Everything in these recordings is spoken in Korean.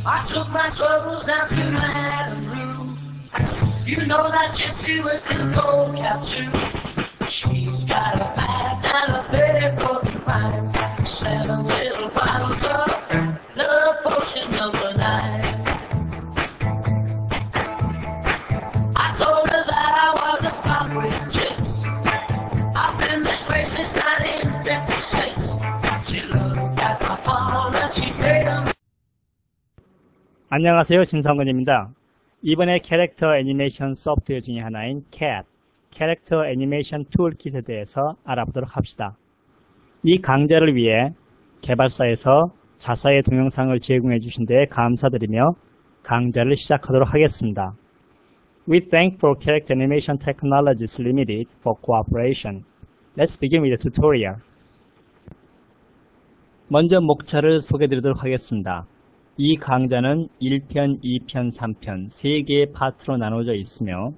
I took my troubles down to Madame Rue. You know that gypsy with the gold cap too. She's got a bag and a bed for the crime. 7 little bottles of love potion number 9. I told her that I was a flop with chips. I've been this way since 1956. She looked at my phone and she paid them. 안녕하세요, 신성근입니다. 이번에 캐릭터 애니메이션 소프트웨어 중에 하나인 CAT, 캐릭터 애니메이션 툴킷에 대해서 알아보도록 합시다. 이 강좌를 위해 개발사에서 자사의 동영상을 제공해 주신 데 감사드리며 강좌를 시작하도록 하겠습니다. We thank for Character Animation Technologies Limited for cooperation. Let's begin with the tutorial. 먼저 목차를 소개해드리도록 하겠습니다. 이 강좌는 1편, 2편, 3편 3개의 파트로 나눠져 있으며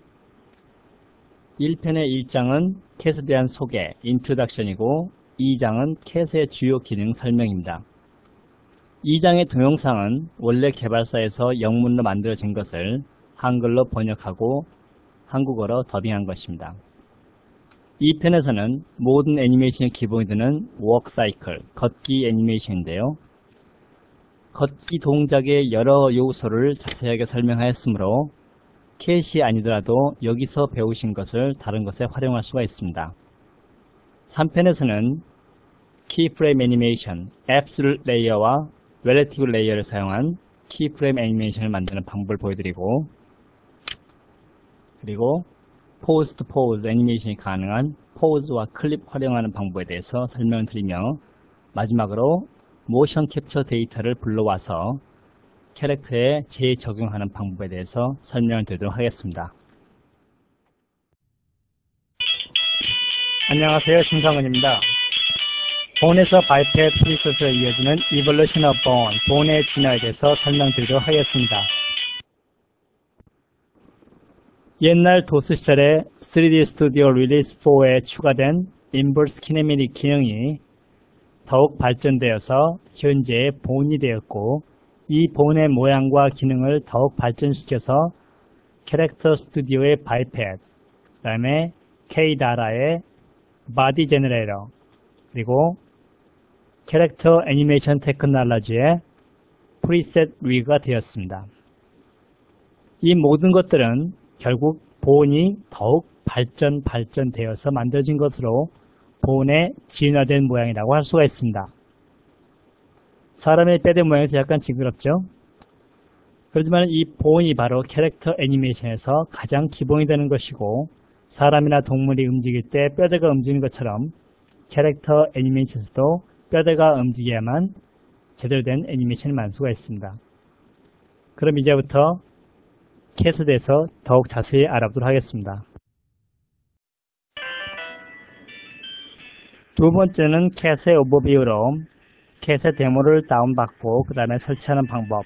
1편의 1장은 캣에 대한 소개, 인트로덕션이고 2장은 캣의 주요 기능 설명입니다. 2장의 동영상은 원래 개발사에서 영문으로 만들어진 것을 한글로 번역하고 한국어로 더빙한 것입니다. 2편에서는 모든 애니메이션의 기본이 되는 워크 사이클, 걷기 애니메이션인데요. 걷기 동작의 여러 요소를 자세하게 설명하였으므로 캣이 아니더라도 여기서 배우신 것을 다른 것에 활용할 수가 있습니다. 3편에서는 키프레임 애니메이션, 앱솔루트 레이어와 렐래티브 레이어를 사용한 키프레임 애니메이션을 만드는 방법을 보여드리고 그리고 포즈 투 포즈 애니메이션이 가능한 포즈와 클립 활용하는 방법에 대해서 설명을 드리며 마지막으로 모션 캡처 데이터를 불러와서 캐릭터에 재적용하는 방법에 대해서 설명을 드리도록 하겠습니다. 안녕하세요, 신성은입니다. 본에서 바이팻 프리셋으로 이어지는 Evolution of Bone, 본의 진화에 대해서 설명드리도록 하겠습니다. 옛날 도스 시절에 3D 스튜디오 릴리즈 4에 추가된 인버스 키네미틱 기능이 더욱 발전되어서 현재의 본이 되었고 이 본의 모양과 기능을 더욱 발전시켜서 캐릭터 스튜디오의 바이팻, 그 다음에 K-DARA의 바디 제너레이터, 그리고 캐릭터 애니메이션 테크놀로지의 프리셋 위그가 되었습니다. 이 모든 것들은 결국 본이 더욱 발전되어서 만들어진 것으로 본의 진화된 모양이라고 할 수가 있습니다. 사람의 뼈대 모양에서 약간 징그럽죠? 그렇지만 이 본이 바로 캐릭터 애니메이션에서 가장 기본이 되는 것이고 사람이나 동물이 움직일 때 뼈대가 움직이는 것처럼 캐릭터 애니메이션에서도 뼈대가 움직여야만 제대로 된 애니메이션을 만들 수가 있습니다. 그럼 이제부터 캣에 대해서 더욱 자세히 알아보도록 하겠습니다. 두 번째는 캣의 오버뷰로 캣의 데모를 다운받고 그 다음에 설치하는 방법,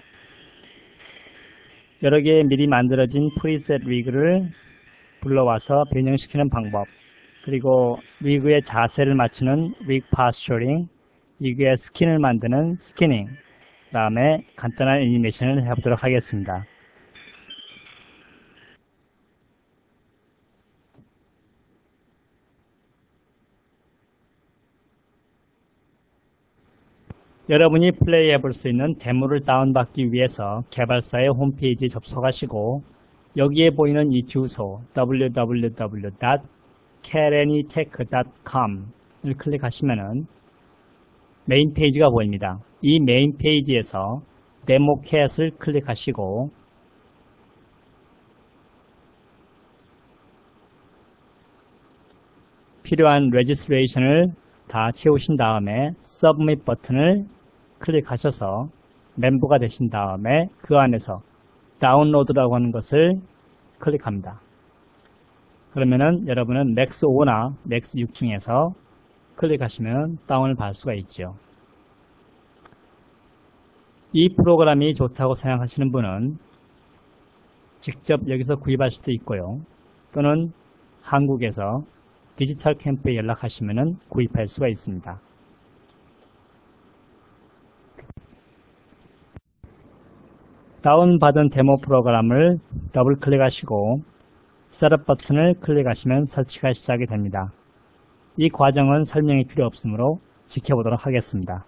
여러 개의 미리 만들어진 프리셋 위그를 불러와서 변형시키는 방법, 그리고 위그의 자세를 맞추는 위그 파스처링, 위그의 스킨을 만드는 스키닝, 그 다음에 간단한 애니메이션을 해보도록 하겠습니다. 여러분이 플레이해 볼 수 있는 데모를 다운받기 위해서 개발사의 홈페이지에 접속하시고 여기에 보이는 이 주소 www.catanitech.com을 클릭하시면 메인 페이지가 보입니다. 이 메인 페이지에서 데모 캣을 클릭하시고 필요한 레지스트레이션을 다 채우신 다음에 서브밋 버튼을 클릭하셔서 멤버가 되신 다음에 그 안에서 다운로드라고 하는 것을 클릭합니다. 그러면은 여러분은 맥스 5나 맥스 6 중에서 클릭하시면 다운을 받을 수가 있죠. 이 프로그램이 좋다고 생각하시는 분은 직접 여기서 구입할 수도 있고요. 또는 한국에서 디지털 캠프에 연락하시면 구입할 수가 있습니다. 다운받은 데모 프로그램을 더블 클릭하시고 셋업 버튼을 클릭하시면 설치가 시작이 됩니다. 이 과정은 설명이 필요 없으므로 지켜보도록 하겠습니다.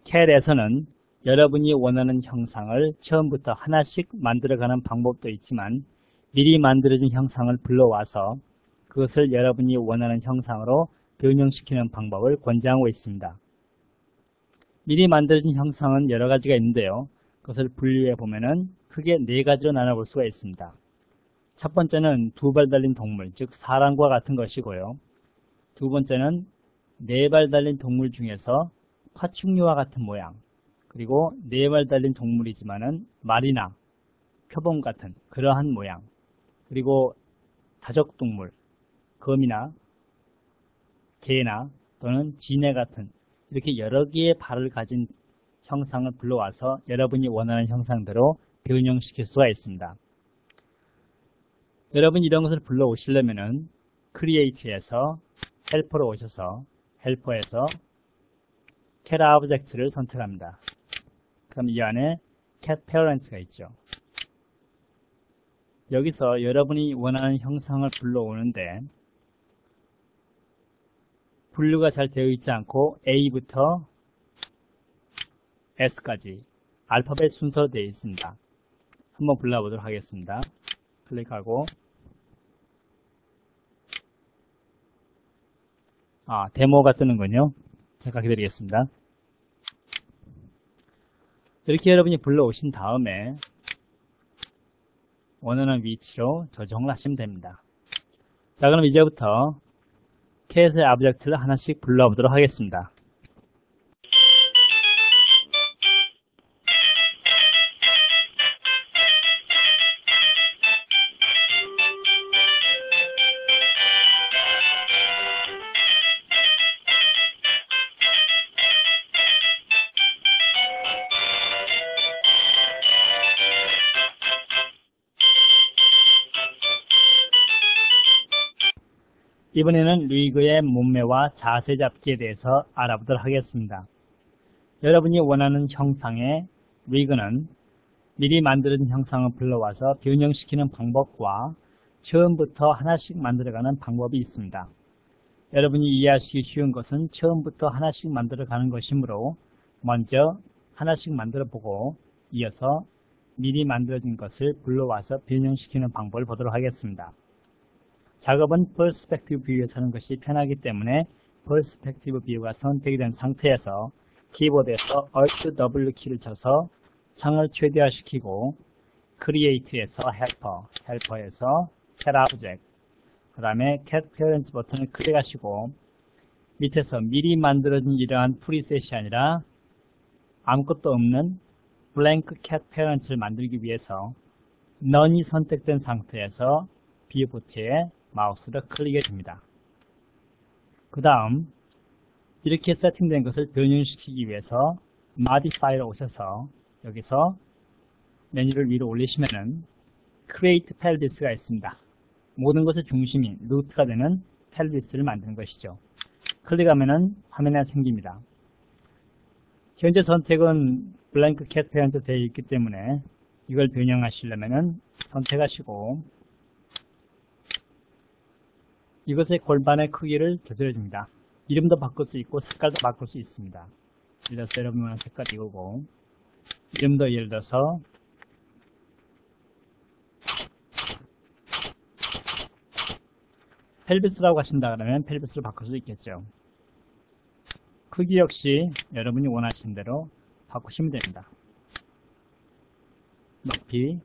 CAD에서는 여러분이 원하는 형상을 처음부터 하나씩 만들어가는 방법도 있지만 미리 만들어진 형상을 불러와서 그것을 여러분이 원하는 형상으로 변형시키는 방법을 권장하고 있습니다. 미리 만들어진 형상은 여러 가지가 있는데요. 그것을 분류해 보면은 크게 네 가지로 나눠볼 수가 있습니다. 첫 번째는 두 발 달린 동물, 즉 사람과 같은 것이고요. 두 번째는 네 발 달린 동물 중에서 파충류와 같은 모양, 그리고 네 발 달린 동물이지만은 말이나 표범 같은 그러한 모양, 그리고 다적동물, 거미나 개나 또는 지네 같은 이렇게 여러 개의 발을 가진 형상을 불러와서 여러분이 원하는 형상대로 변형시킬 수가 있습니다. 여러분이 이런 것을 불러오시려면은 크리에이트에서 헬퍼로 오셔서 헬퍼에서 cat object를 선택합니다. 그럼 이 안에 cat parents가 있죠. 여기서 여러분이 원하는 형상을 불러오는데 분류가 잘 되어 있지 않고 A부터 S까지 알파벳 순서로 되어 있습니다. 한번 불러보도록 하겠습니다. 클릭하고 데모가 뜨는군요. 잠깐 기다리겠습니다. 이렇게 여러분이 불러오신 다음에 원하는 위치로 조정을 하시면 됩니다. 자, 그럼 이제부터 캣의 오브젝트를 하나씩 불러보도록 하겠습니다. 이번에는 리그의 몸매와 자세 잡기에 대해서 알아보도록 하겠습니다. 여러분이 원하는 형상의 리그는 미리 만들어진 형상을 불러와서 변형시키는 방법과 처음부터 하나씩 만들어가는 방법이 있습니다. 여러분이 이해하시기 쉬운 것은 처음부터 하나씩 만들어가는 것이므로 먼저 하나씩 만들어보고 이어서 미리 만들어진 것을 불러와서 변형시키는 방법을 보도록 하겠습니다. 작업은 퍼스펙티브 뷰에서 하는 것이 편하기 때문에 퍼스펙티브 뷰가 선택이 된 상태에서 키보드에서 Alt W 키를 쳐서 창을 최대화시키고 Create에서 헬퍼에서 Cat Object, 그 다음에 Cat Parents 버튼을 클릭하시고 밑에서 미리 만들어진 이러한 프리셋이 아니라 아무것도 없는 Blank Cat Parents를 만들기 위해서 None이 선택된 상태에서 뷰 버튼에 마우스를 클릭해 줍니다. 그 다음 이렇게 세팅된 것을 변형시키기 위해서 Modify로 오셔서 여기서 메뉴를 위로 올리시면은 Create Pelvis가 있습니다. 모든 것의 중심이 루트가 되는 펠비스를 만드는 것이죠. 클릭하면은 화면이 생깁니다. 현재 선택은 블랭크 캣 페어로 되어 있기 때문에 이걸 변형하시려면은 선택하시고 이것의 골반의 크기를 조절해 줍니다. 이름도 바꿀 수 있고 색깔도 바꿀 수 있습니다. 예를 들어서 여러분 원하는 색깔 이거고 이름도 예를 들어서 펠비스라고 하신다 그러면 펠비스로 바꿀 수 있겠죠. 크기 역시 여러분이 원하시는 대로 바꾸시면 됩니다. 높이,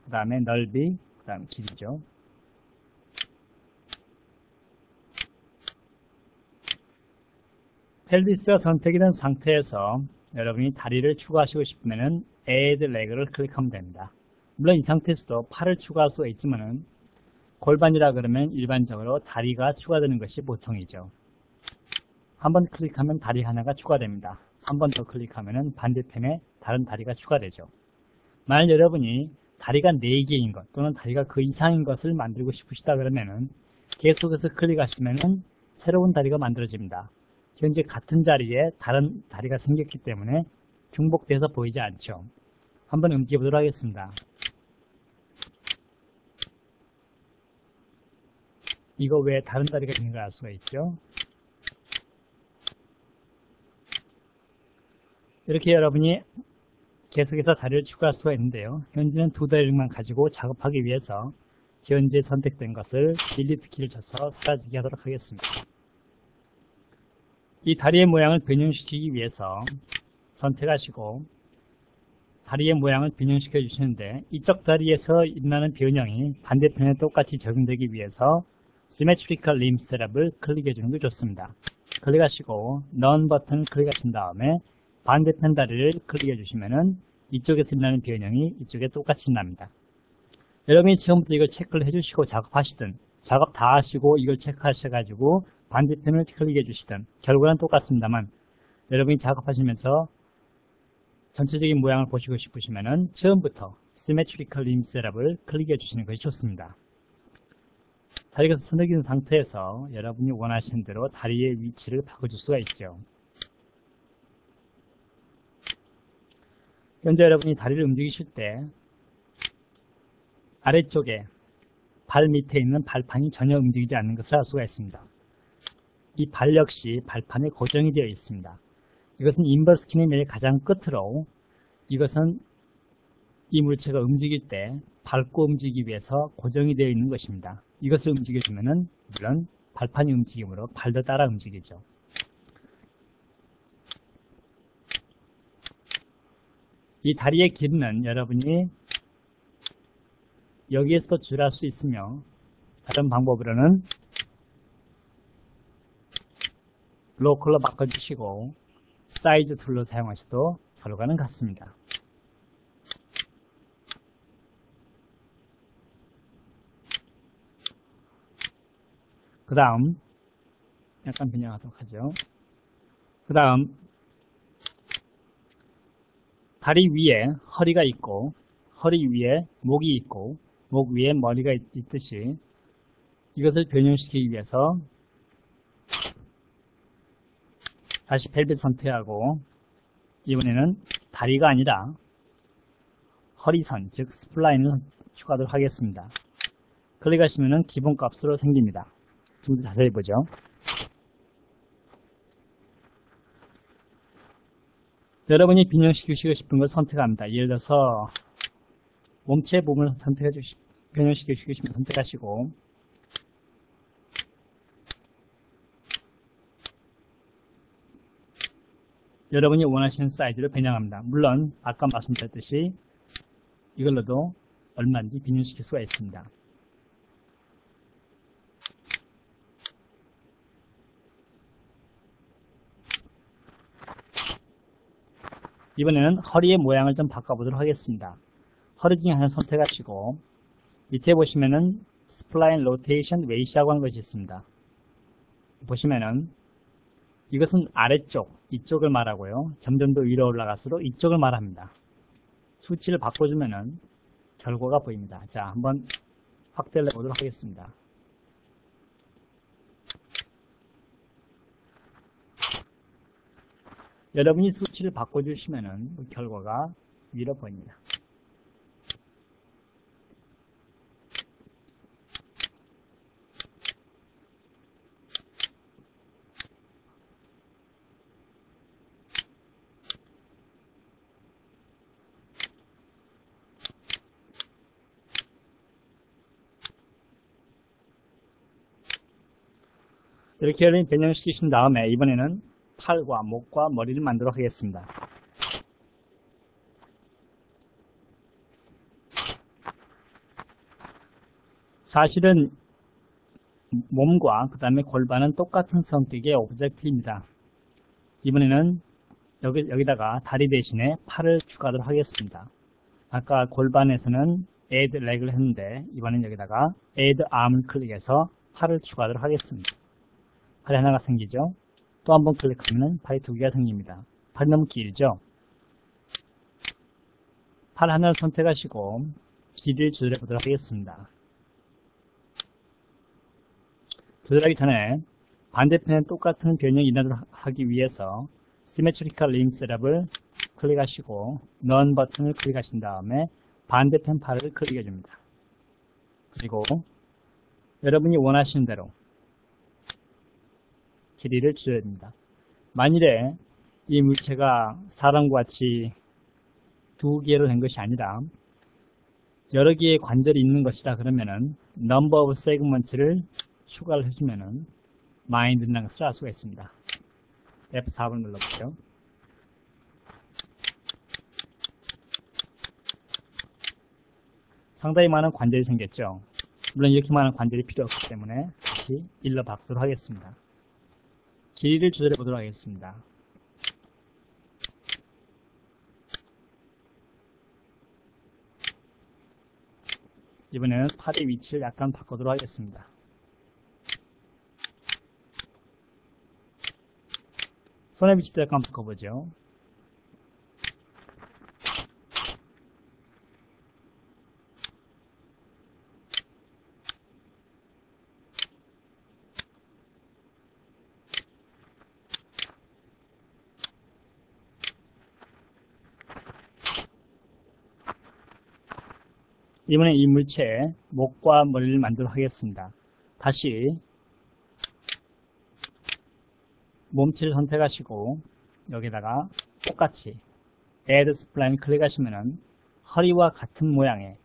그 다음에 넓이, 그 다음에 길이죠. 펠비스가 선택이 된 상태에서 여러분이 다리를 추가하시고 싶으면 Add Leg를 클릭하면 됩니다. 물론 이 상태에서도 팔을 추가할 수가 있지만은 골반이라 그러면 일반적으로 다리가 추가되는 것이 보통이죠. 한 번 클릭하면 다리 하나가 추가됩니다. 한 번 더 클릭하면 반대편에 다른 다리가 추가되죠. 만약 여러분이 다리가 4개인 것 또는 다리가 그 이상인 것을 만들고 싶으시다 그러면은 계속해서 클릭하시면은 새로운 다리가 만들어집니다. 현재 같은 자리에 다른 다리가 생겼기 때문에 중복돼서 보이지 않죠. 한번 움직여 보도록 하겠습니다. 이거 왜 다른 다리가 있는 걸 알 수가 있죠. 이렇게 여러분이 계속해서 다리를 추가할 수가 있는데요. 현재는 2다리만 가지고 작업하기 위해서 현재 선택된 것을 딜리트 키를 쳐서 사라지게 하도록 하겠습니다. 이 다리의 모양을 변형시키기 위해서 선택하시고 다리의 모양을 변형시켜 주시는데 이쪽 다리에서 일어나는 변형이 반대편에 똑같이 적용되기 위해서 Symmetrical Limb Setup을 클릭해 주는 게 좋습니다. 클릭하시고 None 버튼을 클릭하신 다음에 반대편 다리를 클릭해 주시면은 이쪽에서 일어나는 변형이 이쪽에 똑같이 납니다. 여러분이 처음부터 이걸 체크를 해주시고 작업하시든 작업 다 하시고 이걸 체크하셔가지고 반대편을 클릭해 주시든 결과는 똑같습니다만 여러분이 작업하시면서 전체적인 모양을 보시고 싶으시면은 처음부터 Symmetrical Limb Setup을 클릭해 주시는 것이 좋습니다. 다리가 선택된 상태에서 여러분이 원하시는 대로 다리의 위치를 바꿔줄 수가 있죠. 현재 여러분이 다리를 움직이실 때 아래쪽에 발 밑에 있는 발판이 전혀 움직이지 않는 것을 알 수가 있습니다. 이 발 역시 발판에 고정이 되어 있습니다. 이것은 인버스 키네믹의 가장 끝으로 이것은 이 물체가 움직일 때 밟고 움직이기 위해서 고정이 되어 있는 것입니다. 이것을 움직여주면은 물론 발판이 움직이므로 발도 따라 움직이죠. 이 다리의 길이는 여러분이 여기에서도 줄일 수 있으며 다른 방법으로는 로컬로 바꿔주시고 사이즈 툴로 사용하셔도 결과는 같습니다. 그 다음 약간 변형하도록 하죠. 그 다음 다리 위에 허리가 있고 허리 위에 목이 있고 목 위에 머리가 있듯이 이것을 변형시키기 위해서 다시 펠빗 선택하고 이번에는 다리가 아니라 허리선 즉 스플라인을 추가하도록 하겠습니다. 클릭하시면 기본값으로 생깁니다. 좀 더 자세히 보죠. 여러분이 변형시키고 싶은 걸 선택합니다. 예를 들어서 몸체 부분을 변형시키고 싶으면 선택하시고 여러분이 원하시는 사이즈로 변형합니다. 물론 아까 말씀드렸듯이 이걸로도 얼마든지 변형시킬 수가 있습니다. 이번에는 허리의 모양을 좀 바꿔보도록 하겠습니다. 허리 중에 하나 선택하시고 밑에 보시면은 스플라인 로테이션 웨이시하고 하는 것이 있습니다. 보시면은 이것은 아래쪽, 이쪽을 말하고요. 점점 더 위로 올라갈수록 이쪽을 말합니다. 수치를 바꿔주면은 결과가 보입니다. 자, 한번 확대를 해보도록 하겠습니다. 여러분이 수치를 바꿔주시면은 결과가 위로 보입니다. 이렇게 변형시키신 다음에 이번에는 팔과 목과 머리를 만들도록 하겠습니다. 사실은 몸과 그 다음에 골반은 똑같은 성격의 오브젝트입니다. 이번에는 여기다가 다리 대신에 팔을 추가하도록 하겠습니다. 아까 골반에서는 add leg를 했는데 이번엔 여기다가 add arm을 클릭해서 팔을 추가하도록 하겠습니다. 팔이 하나가 생기죠. 또 한 번 클릭하면 팔이 두 개가 생깁니다. 팔이 너무 길죠. 팔 하나를 선택하시고 길이를 조절해 보도록 하겠습니다. 조절하기 전에 반대편에 똑같은 변형 인하를 하기 위해서 Symmetrical Limb Setup을 클릭하시고 None 버튼을 클릭하신 다음에 반대편 팔을 클릭해 줍니다. 그리고 여러분이 원하시는 대로 길이를 줄여야 됩니다. 만일에 이 물체가 사람과 같이 두 개로 된 것이 아니라 여러 개의 관절이 있는 것이라 그러면은 Number of Segments를 추가를 해주면은 Mind라는 것을 알 수가 있습니다. F4를 눌러보죠. 상당히 많은 관절이 생겼죠. 물론 이렇게 많은 관절이 필요 없기 때문에 다시 1로 바꾸도록 하겠습니다. 길이를 조절해 보도록 하겠습니다. 이번에는 팔의 위치를 약간 바꾸도록 하겠습니다. 손의 위치도 약간 바꿔보죠. 이번에 이 물체의 목과 머리를 만들도록 하겠습니다. 다시 몸체를 선택하시고 여기다가 똑같이 Add Spline 클릭하시면은 허리와 같은 모양의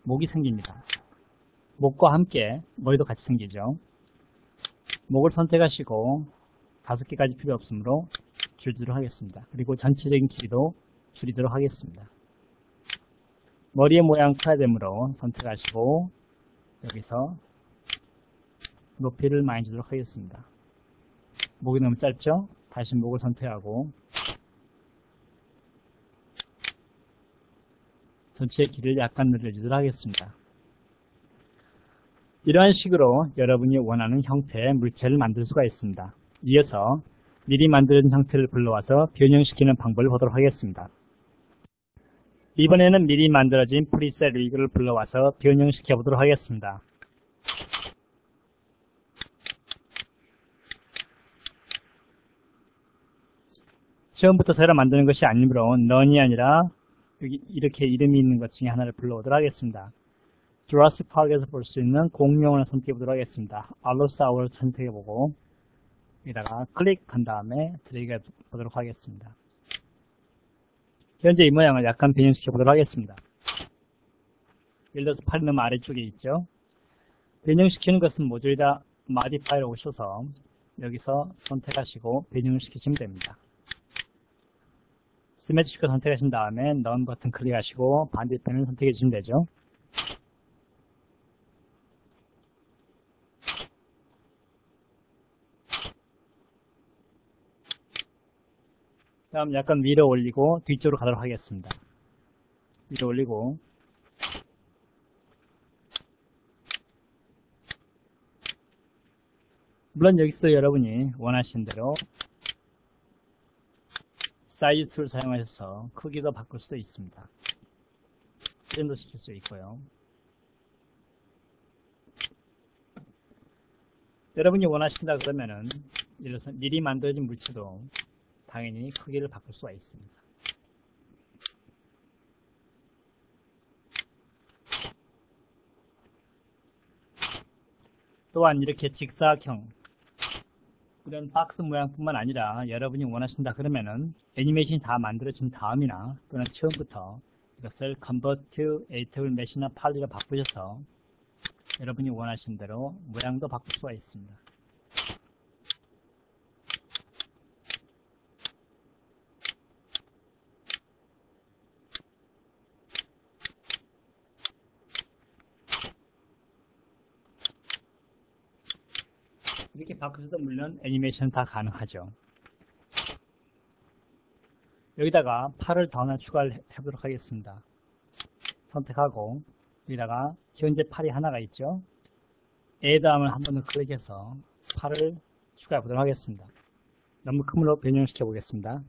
목이 생깁니다. 목과 함께 머리도 같이 생기죠. 목을 선택하시고 5개까지 필요 없으므로 줄이도록 하겠습니다. 그리고 전체적인 길이도 줄이도록 하겠습니다. 머리의 모양 커야 되므로 선택하시고 여기서 높이를 많이 주도록 하겠습니다. 목이 너무 짧죠? 다시 목을 선택하고 전체의 길이를 약간 늘려주도록 하겠습니다. 이러한 식으로 여러분이 원하는 형태의 물체를 만들 수가 있습니다. 이어서 미리 만든 형태를 불러와서 변형시키는 방법을 보도록 하겠습니다. 이번에는 미리 만들어진 프리셋 리그를 불러와서 변형시켜 보도록 하겠습니다. 처음부터 새로 만드는 것이 아니므로 none이 아니라 여기 이렇게 이름이 있는 것 중에 하나를 불러오도록 하겠습니다. Jurassic Park에서 볼 수 있는 공룡을 선택해 보도록 하겠습니다. 알로사우를 선택해 보고 여기다가 클릭한 다음에 드래그 해 보도록 하겠습니다. 현재 이 모양을 약간 변형시켜 보도록 하겠습니다. 예를 들어서 팔이 너무 아래쪽에 있죠. 변형시키는 것은 모듈 다 Modify에 오셔서 여기서 선택하시고 변형을 시키시면 됩니다. 시메트리컬 선택하신 다음에 None 버튼 클릭하시고 반대편을 선택해 주시면 되죠. 다음 약간 위로 올리고 뒤쪽으로 가도록 하겠습니다. 위로 올리고 물론 여기서도 여러분이 원하신 대로 사이즈 툴을 사용하셔서 크기도 바꿀 수도 있습니다. 밴드 시킬 수 있고요. 여러분이 원하신다 그러면은 예를 들어서 미리 만들어진 물체도 당연히 크기를 바꿀 수가 있습니다. 또한 이렇게 직사각형 이런 박스 모양뿐만 아니라 여러분이 원하신다 그러면은 애니메이션이 다 만들어진 다음이나 또는 처음부터 이것을 Convert to Editable Mesh나 Poly로 바꾸셔서 여러분이 원하신 대로 모양도 바꿀 수가 있습니다. 이렇게 바꾸셔도 물론 애니메이션 다 가능하죠. 여기다가 팔을 더 하나 추가를 해보도록 하겠습니다. 선택하고 여기다가 현재 팔이 하나가 있죠. A 다음을 한 번 더 클릭해서 팔을 추가해 보도록 하겠습니다. 너무 큰으로 변형시켜 보겠습니다.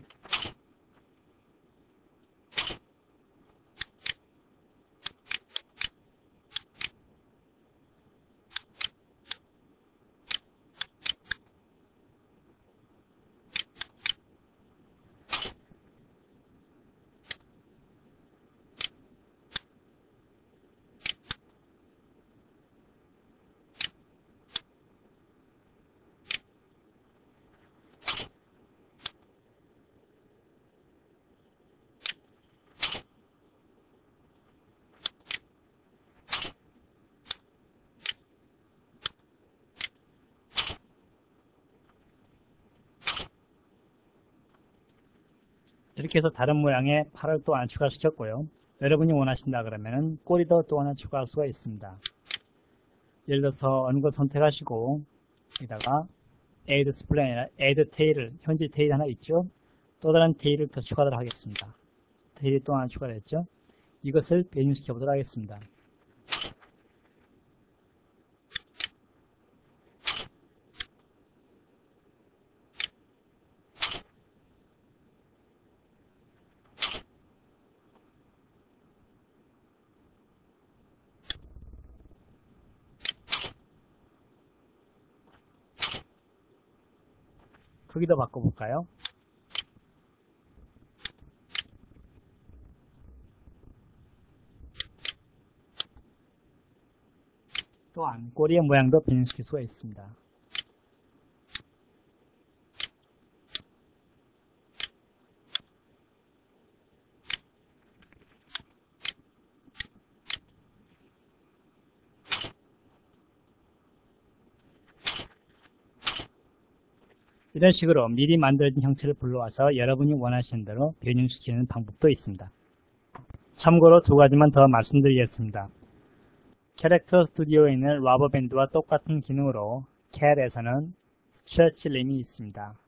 이렇게 해서 다른 모양의 팔을 또 하나 추가시켰고요. 여러분이 원하신다 그러면 꼬리도 또 하나 추가할 수가 있습니다. 예를 들어서 어느 것 선택하시고 여기다가 Add Spline, Add Tail, 현재 테일 하나 있죠. 또 다른 테일을 더 추가하도록 하겠습니다. 테일이 또 하나 추가됐죠. 이것을 변형시켜 보도록 하겠습니다. 크기도 바꿔볼까요? 또한 꼬리의 모양도 변형시킬 수가 있습니다. 이런 식으로 미리 만들어진 형체를 불러와서 여러분이 원하시는 대로 변형시키는 방법도 있습니다. 참고로 두 가지만 더 말씀드리겠습니다. 캐릭터 스튜디오에 있는 러버밴드와 똑같은 기능으로 CAD에서는 스트레치 림이 있습니다.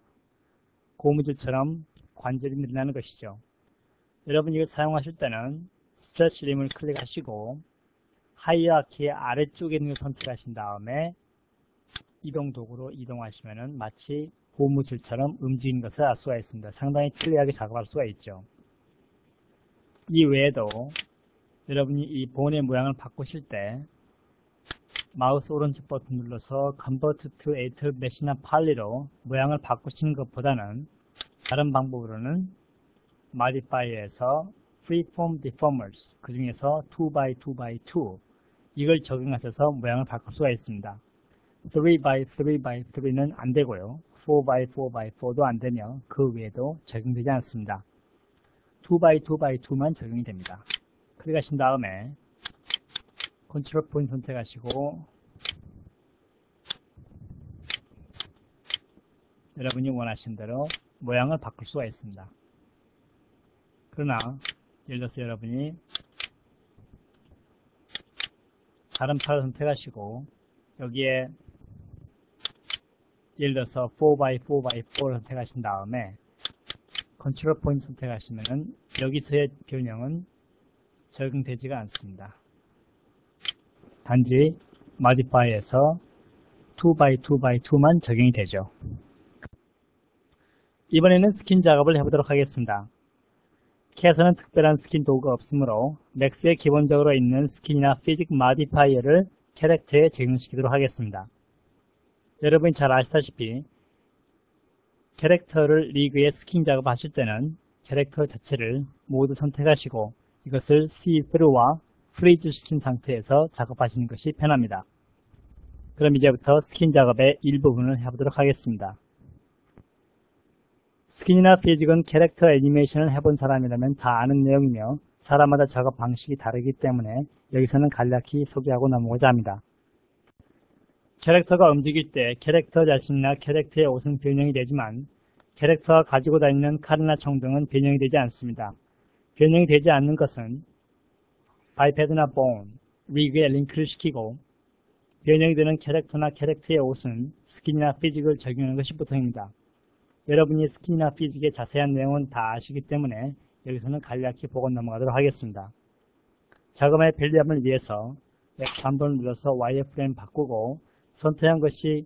고무줄처럼 관절이 늘어나는 것이죠. 여러분 이걸 사용하실 때는 스트레치 림을 클릭하시고 하이어키의 아래쪽에 있는 걸 선택하신 다음에 이동 도구로 이동하시면 마치 고무줄처럼 움직이는 것을 알 수가 있습니다. 상당히 편리하게 작업할 수가 있죠. 이 외에도 여러분이 이 본의 모양을 바꾸실 때 마우스 오른쪽 버튼 눌러서 Convert to Editable Mesh나 Poly로 모양을 바꾸시는 것보다는 다른 방법으로는 Modifier에서 Freeform Deformers 그 중에서 2x2x2 이걸 적용하셔서 모양을 바꿀 수가 있습니다. 3x3x3는 안 되고요. 4x4x4도 안 되며 그 외에도 적용되지 않습니다. 2x2x2만 적용이 됩니다. 클릭하신 다음에 컨트롤 포인트 선택하시고 여러분이 원하신 대로 모양을 바꿀 수가 있습니다. 그러나 예를 들어서 여러분이 다른 팔을 선택하시고 여기에 예를 들어서 4x4x4를 선택하신 다음에 컨트롤 포인트 선택하시면은 여기서의 변형은 적용되지가 않습니다. 단지 Modify에서 2x2x2만 적용이 되죠. 이번에는 스킨 작업을 해보도록 하겠습니다. 캣에는 특별한 스킨 도구가 없으므로 맥스에 기본적으로 있는 스킨이나 피직 마디파이어를 캐릭터에 적용시키도록 하겠습니다. 여러분이 잘 아시다시피 캐릭터를 리그에 스킨 작업하실 때는 캐릭터 자체를 모두 선택하시고 이것을 see-through와 프리즈 시킨 상태에서 작업하시는 것이 편합니다. 그럼 이제부터 스킨 작업의 일부분을 해보도록 하겠습니다. 스킨이나 피직은 캐릭터 애니메이션을 해본 사람이라면 다 아는 내용이며 사람마다 작업 방식이 다르기 때문에 여기서는 간략히 소개하고 넘어가고자 합니다. 캐릭터가 움직일 때 캐릭터 자신이나 캐릭터의 옷은 변형이 되지만 캐릭터가 가지고 다니는 칼이나 총 등은 변형이 되지 않습니다. 변형이 되지 않는 것은 바이패드나 본, 리그에 링크를 시키고 변형이 되는 캐릭터나 캐릭터의 옷은 스킨이나 피직을 적용하는 것이 보통입니다. 여러분이 스킨이나 피직의 자세한 내용은 다 아시기 때문에 여기서는 간략히 보고 넘어가도록 하겠습니다. 작업의 편리함을 위해서 F3번을 눌러서 와이어프레임 바꾸고 선택한 것이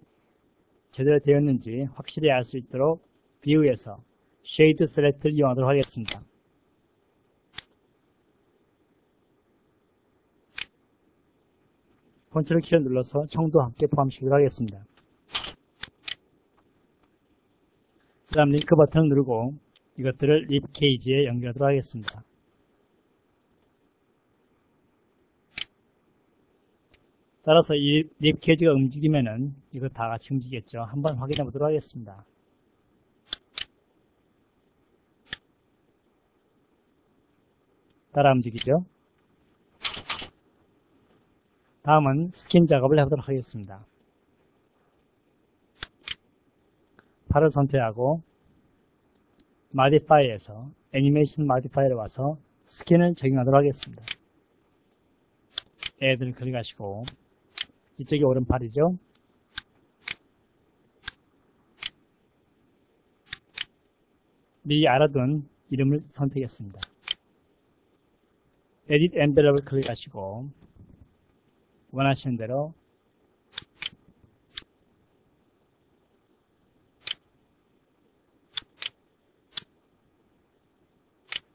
제대로 되었는지 확실히 알 수 있도록 뷰에서 쉐이드 셀렉트를 이용하도록 하겠습니다. 컨트롤 키를 눌러서 총도 함께 포함시키도록 하겠습니다. 그 다음 링크 버튼을 누르고 이것들을 립 케이지에 연결하도록 하겠습니다. 따라서 이 립 케이지가 움직이면은 이거 다 같이 움직이겠죠. 한번 확인해 보도록 하겠습니다. 따라 움직이죠. 다음은 스킨 작업을 해보도록 하겠습니다. 팔을 선택하고 마디파이에서 애니메이션 마디파이어에 와서 스킨을 적용하도록 하겠습니다. 애들 클릭하시고 이쪽이 오른팔이죠. 미리 알아둔 이름을 선택했습니다. 에딧 엔벨롭을 클릭하시고 원하시는 대로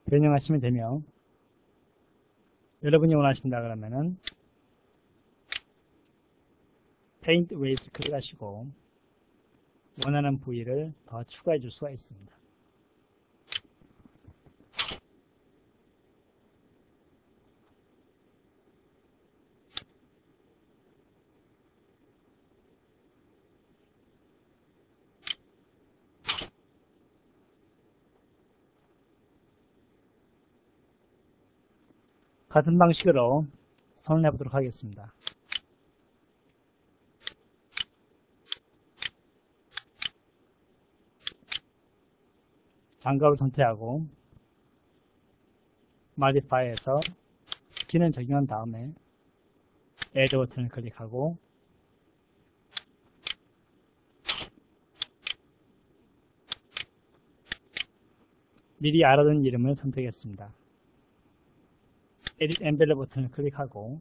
변형하시면 되며 여러분이 원하신다 그러면은 페인트 웨이트 클릭하시고 원하는 부위를 더 추가해 줄 수가 있습니다. 같은 방식으로 손을 해보도록 하겠습니다. 장갑을 선택하고 마디파이에서 스킨을 적용한 다음에 Add 버튼을 클릭하고 미리 알아둔 이름을 선택했습니다. 에딧 엔벨롭 버튼을 클릭하고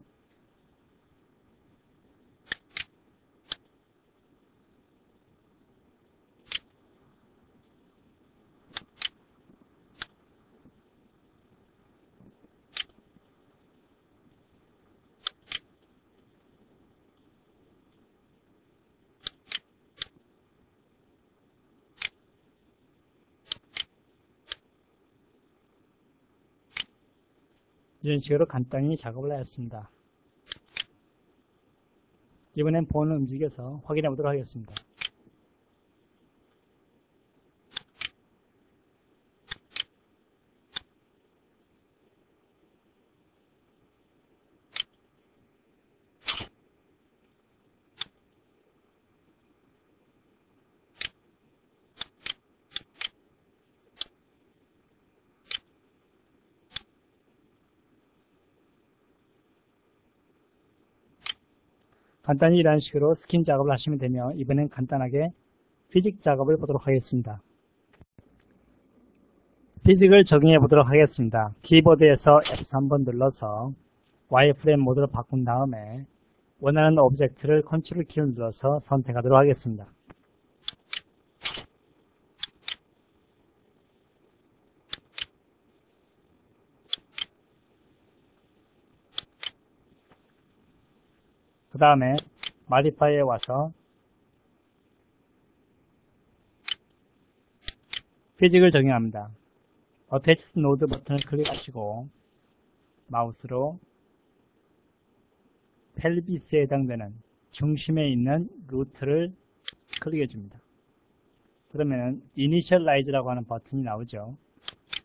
이런 식으로 간단히 작업을 하였습니다. 이번엔 본을 움직여서 확인해 보도록 하겠습니다. 간단히 이런 식으로 스킨 작업을 하시면 되며 이번엔 간단하게 피직 작업을 보도록 하겠습니다. 피직을 적용해 보도록 하겠습니다. 키보드에서 F3번 눌러서 와이어프레임 모드로 바꾼 다음에 원하는 오브젝트를 컨트롤 키를 눌러서 선택하도록 하겠습니다. 그 다음에 modify에 와서 피직을 적용합니다. Attached Node 버튼을 클릭하시고 마우스로 펠비스에 해당되는 중심에 있는 루트를 클릭해 줍니다. 그러면 Initialize라고 하는 버튼이 나오죠.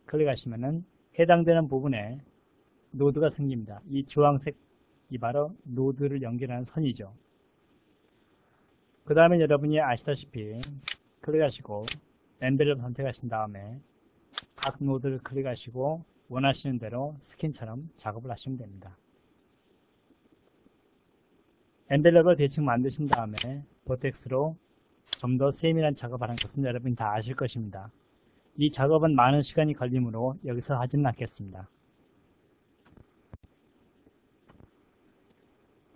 클릭하시면은 해당되는 부분에 노드가 생깁니다. 이 주황색이 바로 노드를 연결하는 선이죠. 그 다음에 여러분이 아시다시피 클릭하시고 엔벨롭 선택하신 다음에 각 노드를 클릭하시고 원하시는 대로 스킨처럼 작업을 하시면 됩니다. 엔벨롭을 대충 만드신 다음에 보텍스로 좀 더 세밀한 작업하는 것은 여러분이 다 아실 것입니다. 이 작업은 많은 시간이 걸리므로 여기서 하지는 않겠습니다.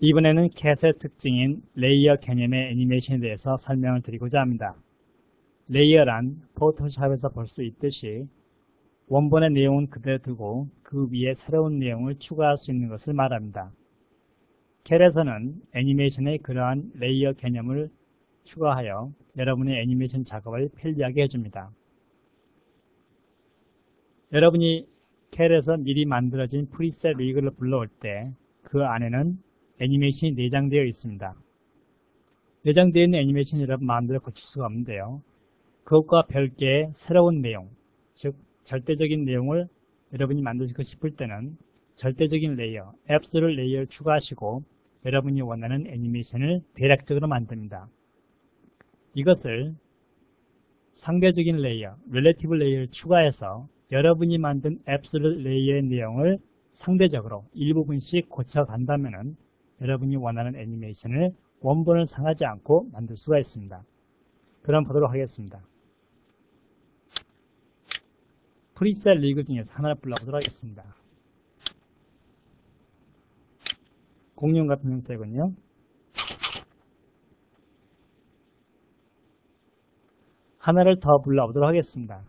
이번에는 캣의 특징인 레이어 개념의 애니메이션에 대해서 설명을 드리고자 합니다. 레이어란 포토샵에서 볼 수 있듯이 원본의 내용은 그대로 두고 그 위에 새로운 내용을 추가할 수 있는 것을 말합니다. 캣에서는 애니메이션의 그러한 레이어 개념을 추가하여 여러분의 애니메이션 작업을 편리하게 해줍니다. 여러분이 캣에서 미리 만들어진 프리셋 리그를 불러올 때 그 안에는 애니메이션이 내장되어 있습니다. 내장되어 있는 애니메이션 여러분 마음대로 고칠 수가 없는데요. 그것과 별개의 새로운 내용, 즉 절대적인 내용을 여러분이 만들고 싶을 때는 절대적인 레이어, 앱솔루트 레이어를 추가하시고 여러분이 원하는 애니메이션을 대략적으로 만듭니다. 이것을 상대적인 레이어, 릴레이티브 레이어를 추가해서 여러분이 만든 앱솔루트 레이어의 내용을 상대적으로 일부분씩 고쳐간다면 여러분이 원하는 애니메이션을 원본을 상하지 않고 만들 수가 있습니다. 그럼 보도록 하겠습니다. 프리셋 리그 중에서 하나를 불러보도록 하겠습니다. 공룡 같은 형태군요. 하나를 더 불러보도록 하겠습니다.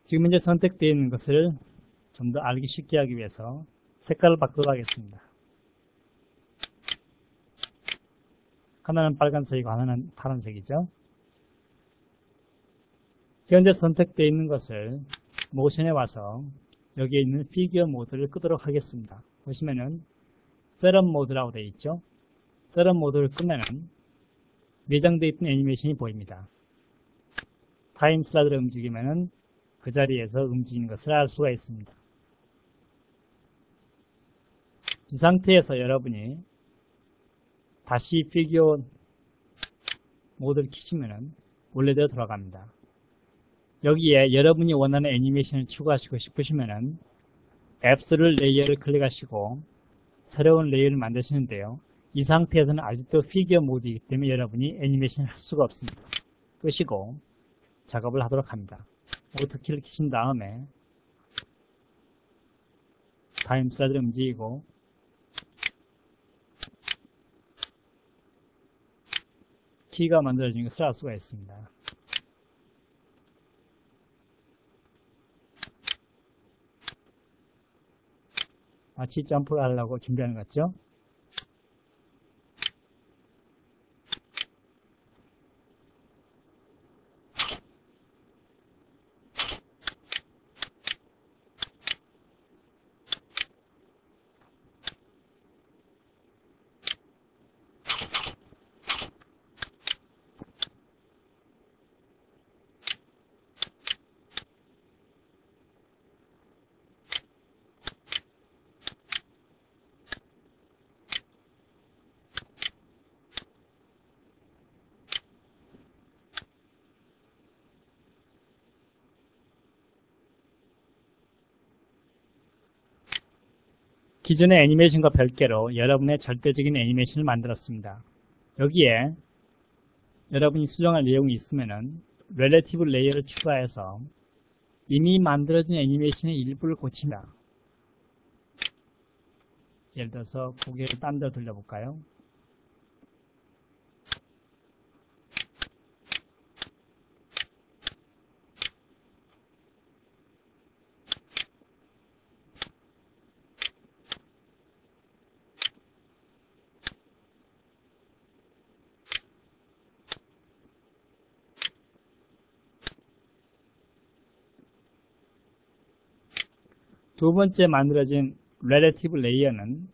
지금 현재 선택되어 있는 것을 좀 더 알기 쉽게 하기 위해서 색깔을 바꾸도록 하겠습니다. 하나는 빨간색이고 하나는 파란색이죠. 현재 선택되어 있는 것을 모션에 와서 여기에 있는 피규어 모드를 끄도록 하겠습니다. 보시면은 셋업 모드라고 되어 있죠. 셋업 모드를 끄면은 내장되어 있던 애니메이션이 보입니다. 타임 슬라이드를 움직이면은 그 자리에서 움직이는 것을 알 수가 있습니다. 이 상태에서 여러분이 다시 피규어 모드를 켜시면은 원래대로 돌아갑니다. 여기에 여러분이 원하는 애니메이션을 추가하시고 싶으시면은 앱솔루트 레이어를 클릭하시고 새로운 레이어를 만드시는데요. 이 상태에서는 아직도 피규어 모드이기 때문에 여러분이 애니메이션을 할 수가 없습니다. 끄시고 작업을 하도록 합니다. 오토키를 키신 다음에 타임 슬라이드를 움직이고 키가 만들어진 것을 알 수가 있습니다. 마치 점프를 하려고 준비하는 것 같죠? 기존의 애니메이션과 별개로 여러분의 절대적인 애니메이션을 만들었습니다. 여기에 여러분이 수정할 내용이 있으면은 릴레이티브 레이어를 추가해서 이미 만들어진 애니메이션의 일부를 고칩니다. 예를 들어서 고개를 딴 데로 돌려볼까요? 두 번째 만들어진 relative layer는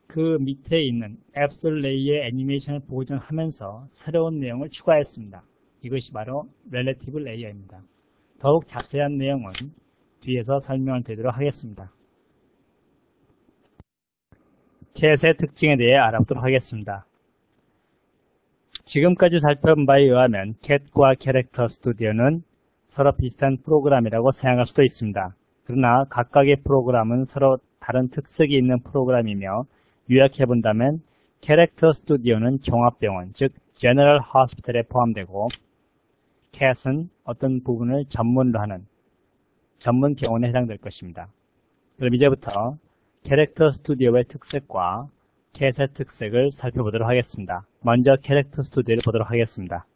그 밑에 있는 absolute layer의 애니메이션을 보존하면서 새로운 내용을 추가했습니다. 이것이 바로 relative layer입니다. 더욱 자세한 내용은 뒤에서 설명을 드리도록 하겠습니다. 캣의 특징에 대해 알아보도록 하겠습니다. 지금까지 살펴본 바에 의하면 캣과 캐릭터 스튜디오는 서로 비슷한 프로그램이라고 생각할 수도 있습니다. 그러나 각각의 프로그램은 서로 다른 특색이 있는 프로그램이며 요약해본다면 캐릭터 스튜디오는 종합병원, 즉 제너럴 호스피털에 포함되고 캣은 어떤 부분을 전문으로 하는 전문 병원에 해당될 것입니다. 그럼 이제부터 캐릭터 스튜디오의 특색과 캣의 특색을 살펴보도록 하겠습니다. 먼저 캐릭터 스튜디오를 보도록 하겠습니다.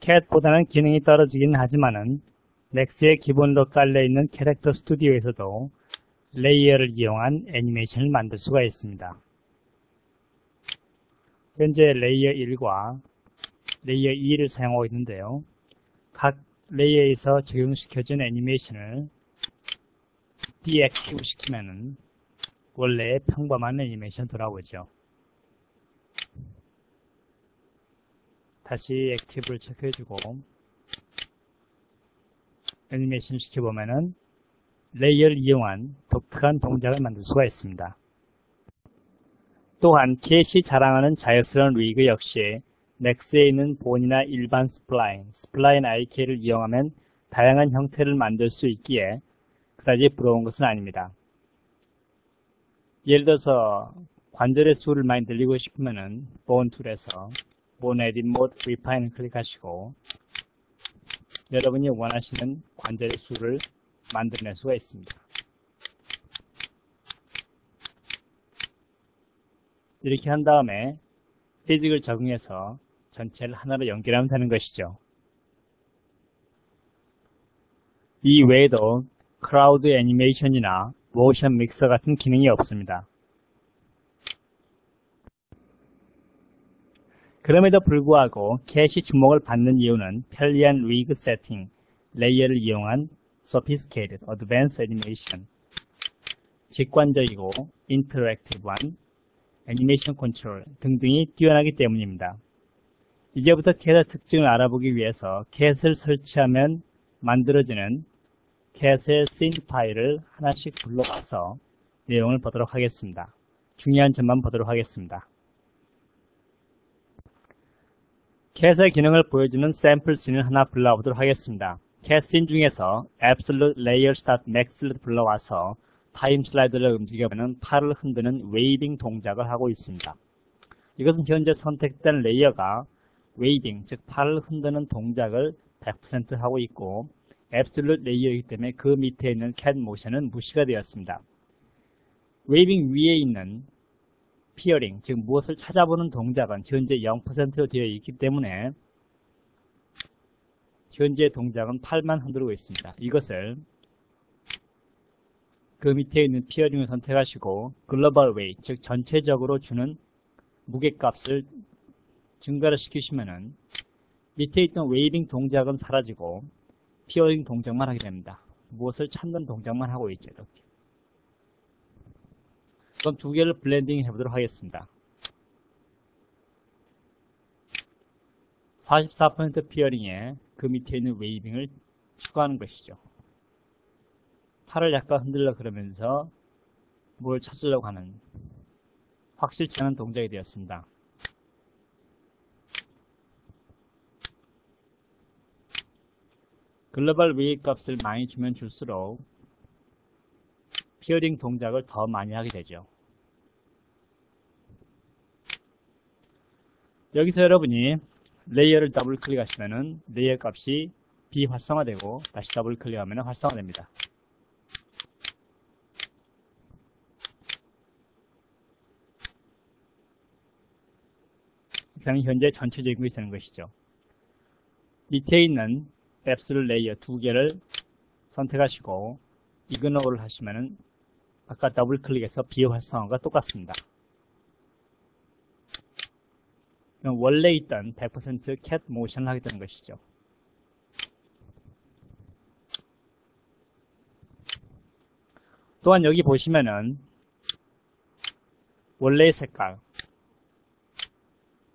캣보다는 기능이 떨어지긴 하지만은 넥스의 기본으로 깔려있는 캐릭터 스튜디오에서도 레이어를 이용한 애니메이션을 만들 수가 있습니다. 현재 레이어 1과 레이어 2를 사용하고 있는데요. 각 레이어에서 적용시켜준 애니메이션을 디액티브 시키면은 원래의 평범한 애니메이션 돌아오죠. 다시 액티브를 체크해주고 애니메이션 시켜보면은 레이어를 이용한 독특한 동작을 만들 수가 있습니다. 또한 캣이 자랑하는 자연스러운 리그 역시 넥스에 있는 본이나 일반 스플라인 IK를 이용하면 다양한 형태를 만들 수 있기에 그다지 부러운 것은 아닙니다. 예를 들어서 관절의 수를 많이 늘리고 싶으면은 본 툴에서 본 에딧 모드 리파인을 클릭하시고 여러분이 원하시는 관절의 수를 만들어낼 수가 있습니다. 이렇게 한 다음에 피직을 적용해서 전체를 하나로 연결하면 되는 것이죠. 이 외에도 크라우드 애니메이션이나 모션 믹서 같은 기능이 없습니다. 그럼에도 불구하고 캣이 주목을 받는 이유는 편리한 리그 세팅, 레이어를 이용한 sophisticated, advanced animation, 직관적이고 인터랙티브한 애니메이션 컨트롤 등등이 뛰어나기 때문입니다. 이제부터 캣의 특징을 알아보기 위해서 캣을 설치하면 만들어지는 캣의 씬 파일을 하나씩 불러와서 내용을 보도록 하겠습니다. 중요한 점만 보도록 하겠습니다. 캣의 기능을 보여주는 샘플 씬을 하나 불러보도록 하겠습니다. 캣 씬 중에서 Absolute Layer Start Max를 불러와서 타임 슬라이드를 움직여보는 팔을 흔드는 웨이빙 동작을 하고 있습니다. 이것은 현재 선택된 레이어가 웨이빙, 즉 팔을 흔드는 동작을 100% 하고 있고 Absolute 레이어이기 때문에 그 밑에 있는 캣 모션은 무시가 되었습니다. 웨이빙 위에 있는 피어링, 즉 무엇을 찾아보는 동작은 현재 0%로 되어 있기 때문에 현재 동작은 팔만 흔들고 있습니다. 이것을 그 밑에 있는 피어링을 선택하시고 글로벌 웨이, 즉 전체적으로 주는 무게값을 증가를 시키시면은 밑에 있던 웨이빙 동작은 사라지고 피어링 동작만 하게 됩니다. 무엇을 찾는 동작만 하고 있죠. 이렇게. 그럼 두 개를 블렌딩 해보도록 하겠습니다. 44% 피어링에 그 밑에 있는 웨이빙을 추가하는 것이죠. 팔을 약간 흔들려 그러면서 뭘 찾으려고 하는 확실치 않은 동작이 되었습니다. 글로벌 웨이 값을 많이 주면 줄수록 피어링 동작을 더 많이 하게 되죠. 여기서 여러분이 레이어를 더블 클릭하시면은 레이어 값이 비활성화되고 다시 더블 클릭하면 활성화됩니다. 그러면 현재 전체적인 것이 되는 것이죠. 밑에 있는 앱스를 레이어 두 개를 선택하시고 이그노를 하시면은 아까 더블 클릭해서 비활성화가 똑같습니다. 그럼 원래 있던 100% 캣 모션을 하게 되는 것이죠. 또한 여기 보시면은 원래의 색깔,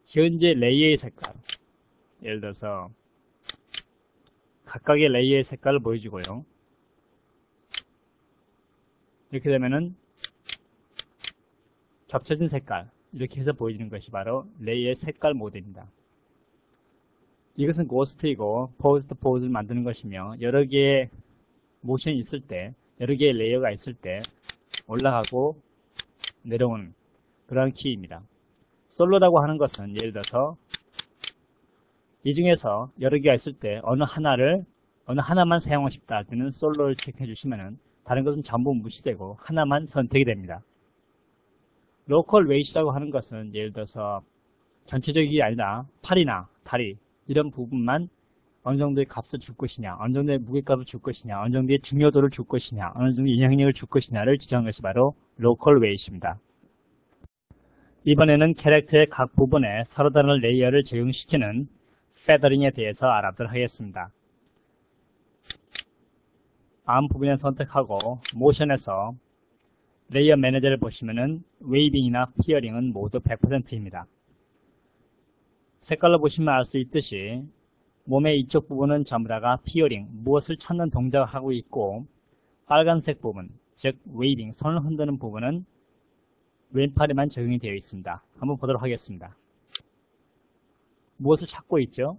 현재 레이어의 색깔, 예를 들어서 각각의 레이어의 색깔을 보여주고요. 이렇게 되면은 겹쳐진 색깔, 이렇게 해서 보여주는 것이 바로 레이어의 색깔 모드입니다. 이것은 고스트이고 포즈 또 포즈를 만드는 것이며 여러 개의 모션이 있을 때, 여러 개의 레이어가 있을 때 올라가고 내려오는 그런 키입니다. 솔로라고 하는 것은 예를 들어서 이 중에서 여러 개가 있을 때 어느 하나만 사용하고 싶다 할 때는 솔로를 체크해 주시면은 다른 것은 전부 무시되고 하나만 선택이 됩니다. 로컬 웨이트라고 하는 것은 예를 들어서 전체적인 게 아니라 팔이나 다리 이런 부분만 어느 정도의 값을 줄 것이냐, 어느 정도의 무게값을 줄 것이냐, 어느 정도의 중요도를 줄 것이냐, 어느 정도의 영향력을 줄 것이냐를 지정한 것이 바로 로컬 웨이트입니다. 이번에는 캐릭터의 각 부분에 서로 다른 레이어를 적용시키는 페더링에 대해서 알아보도록 하겠습니다. 아무 부분을 선택하고 모션에서 레이어 매니저를 보시면은 웨이빙이나 피어링은 모두 100%입니다. 색깔로 보시면 알 수 있듯이 몸의 이쪽 부분은 전부 다가 피어링, 무엇을 찾는 동작을 하고 있고 빨간색 부분, 즉 웨이빙, 손을 흔드는 부분은 왼팔에만 적용이 되어 있습니다. 한번 보도록 하겠습니다. 무엇을 찾고 있죠?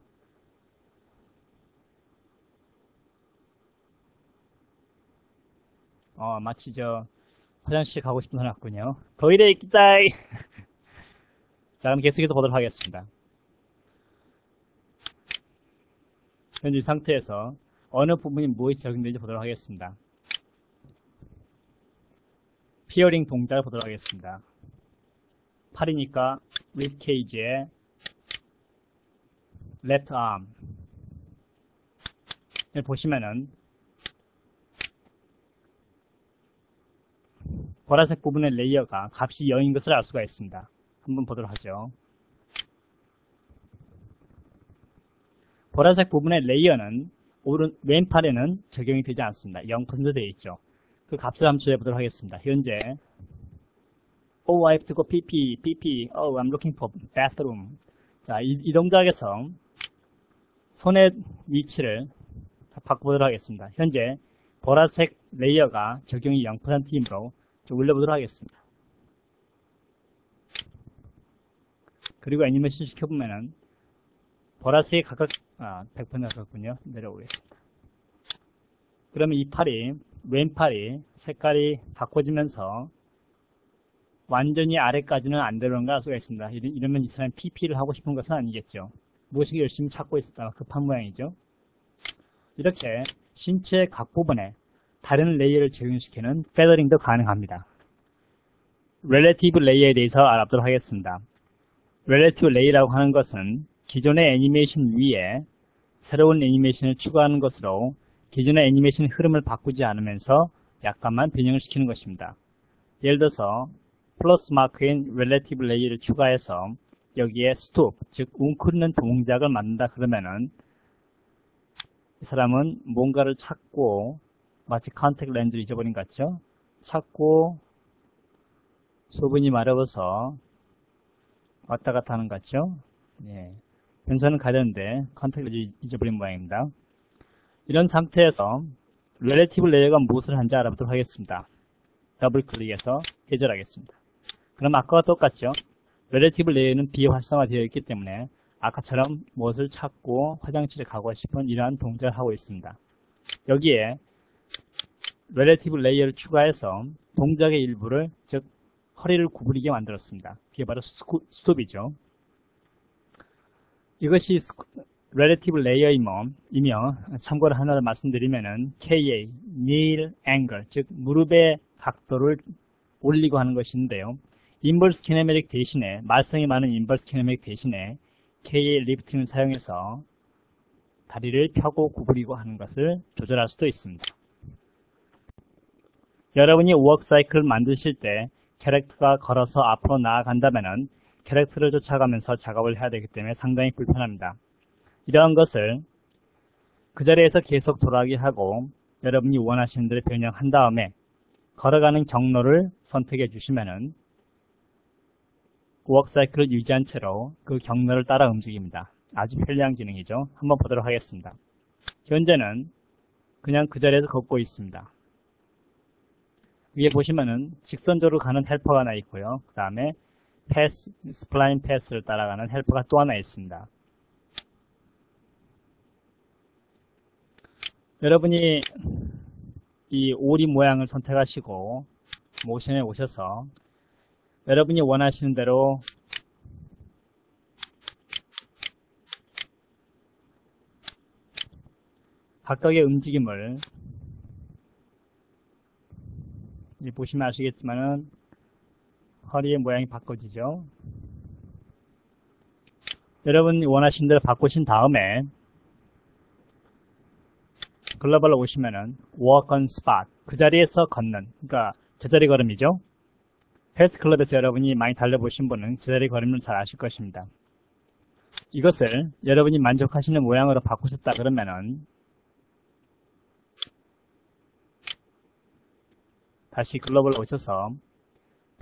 마치 화장실 가고 싶은 사람 같군요. 토이레 있기다이. 자, 그럼 계속해서 보도록 하겠습니다. 현재 이 상태에서 어느 부분이 무엇이 적용되는지 보도록 하겠습니다. 피어링 동작을 보도록 하겠습니다. 팔이니까 립케이지에 left arm 보시면은 보라색 부분의 레이어가 값이 0인 것을 알 수가 있습니다. 한번 보도록 하죠. 보라색 부분의 레이어는 왼팔에는 적용이 되지 않습니다. 0% 되어 있죠. 그 값을 한번 조회해보도록 하겠습니다. 현재 I have to go PP, I'm looking for bathroom. 자, 이 동작에서 손의 위치를 바꿔보도록 하겠습니다. 현재 보라색 레이어가 적용이 0%이므로 좀 올려보도록 하겠습니다. 그리고 애니메이션 시켜보면은 보라색이 각각 100% 가깝군요. 내려오겠습니다. 그러면 이 팔이 왼팔이 색깔이 바꿔지면서 완전히 아래까지는 안 내려오는 걸 알 수가 있습니다. 이러면 이 사람이 PP를 하고 싶은 것은 아니겠죠. 무엇이 열심히 찾고 있었다가 급한 모양이죠. 이렇게 신체 각 부분에 다른 레이어를 적용시키는 페더링도 가능합니다. 렐레티브 레이어에 대해서 알아보도록 하겠습니다. 렐레티브 레이어라고 하는 것은 기존의 애니메이션 위에 새로운 애니메이션을 추가하는 것으로 기존의 애니메이션 흐름을 바꾸지 않으면서 약간만 변형을 시키는 것입니다. 예를 들어서 플러스 마크인 렐레티브 레이어를 추가해서 여기에 스톱, 즉 웅크리는 동작을 만든다 그러면은 이 사람은 뭔가를 찾고 마치 컨택 렌즈를 잊어버린 것 같죠? 찾고 소분이 마려워서 왔다 갔다 하는 것 같죠? 예. 변선은 가려는데 컨택 렌즈 잊어버린 모양입니다. 이런 상태에서 렐레티브 레이어가 무엇을 하는지 알아보도록 하겠습니다. 더블 클릭해서 해결하겠습니다. 그럼 아까와 똑같죠? 렐레티브 레이어는 비활성화되어 있기 때문에 아까처럼 무엇을 찾고 화장실에 가고 싶은 이러한 동작을 하고 있습니다. 여기에 렐레티브 레이어를 추가해서 동작의 일부를, 즉 허리를 구부리게 만들었습니다. 그게 바로 스톱이죠. 이것이 relative layer이며 참고로 하나를 말씀드리면은 KA, knee angle, 즉 무릎의 각도를 올리고 하는 것인데요. 인버스 키네매틱 대신에 말썽이 많은 인버스 키네매틱 대신에 KA 리프팅을 사용해서 다리를 펴고 구부리고 하는 것을 조절할 수도 있습니다. 여러분이 워크 사이클을 만드실 때 캐릭터가 걸어서 앞으로 나아간다면은 캐릭터를 쫓아가면서 작업을 해야 되기 때문에 상당히 불편합니다. 이러한 것을 그 자리에서 계속 돌아가게 하고 여러분이 원하시는 대로 변형한 다음에 걸어가는 경로를 선택해 주시면은 워크 사이클을 유지한 채로 그 경로를 따라 움직입니다. 아주 편리한 기능이죠. 한번 보도록 하겠습니다. 현재는 그냥 그 자리에서 걷고 있습니다. 위에 보시면은 직선적으로 가는 헬퍼가 하나 있고요. 그 다음에 패스, 스플라인 패스를 따라가는 헬퍼가 또 하나 있습니다. 여러분이 이 오리 모양을 선택하시고 모션에 오셔서 여러분이 원하시는 대로 각각의 움직임을 보시면 아시겠지만은 허리의 모양이 바꿔지죠. 여러분이 원하시는 대로 바꾸신 다음에 글로벌로 오시면은 walk on spot, 그 자리에서 걷는, 그러니까 제자리 걸음이죠. 헬스클럽에서 여러분이 많이 달려보신 분은 제자리 걸음을 잘 아실 것입니다. 이것을 여러분이 만족하시는 모양으로 바꾸셨다 그러면은 다시 글로벌로 오셔서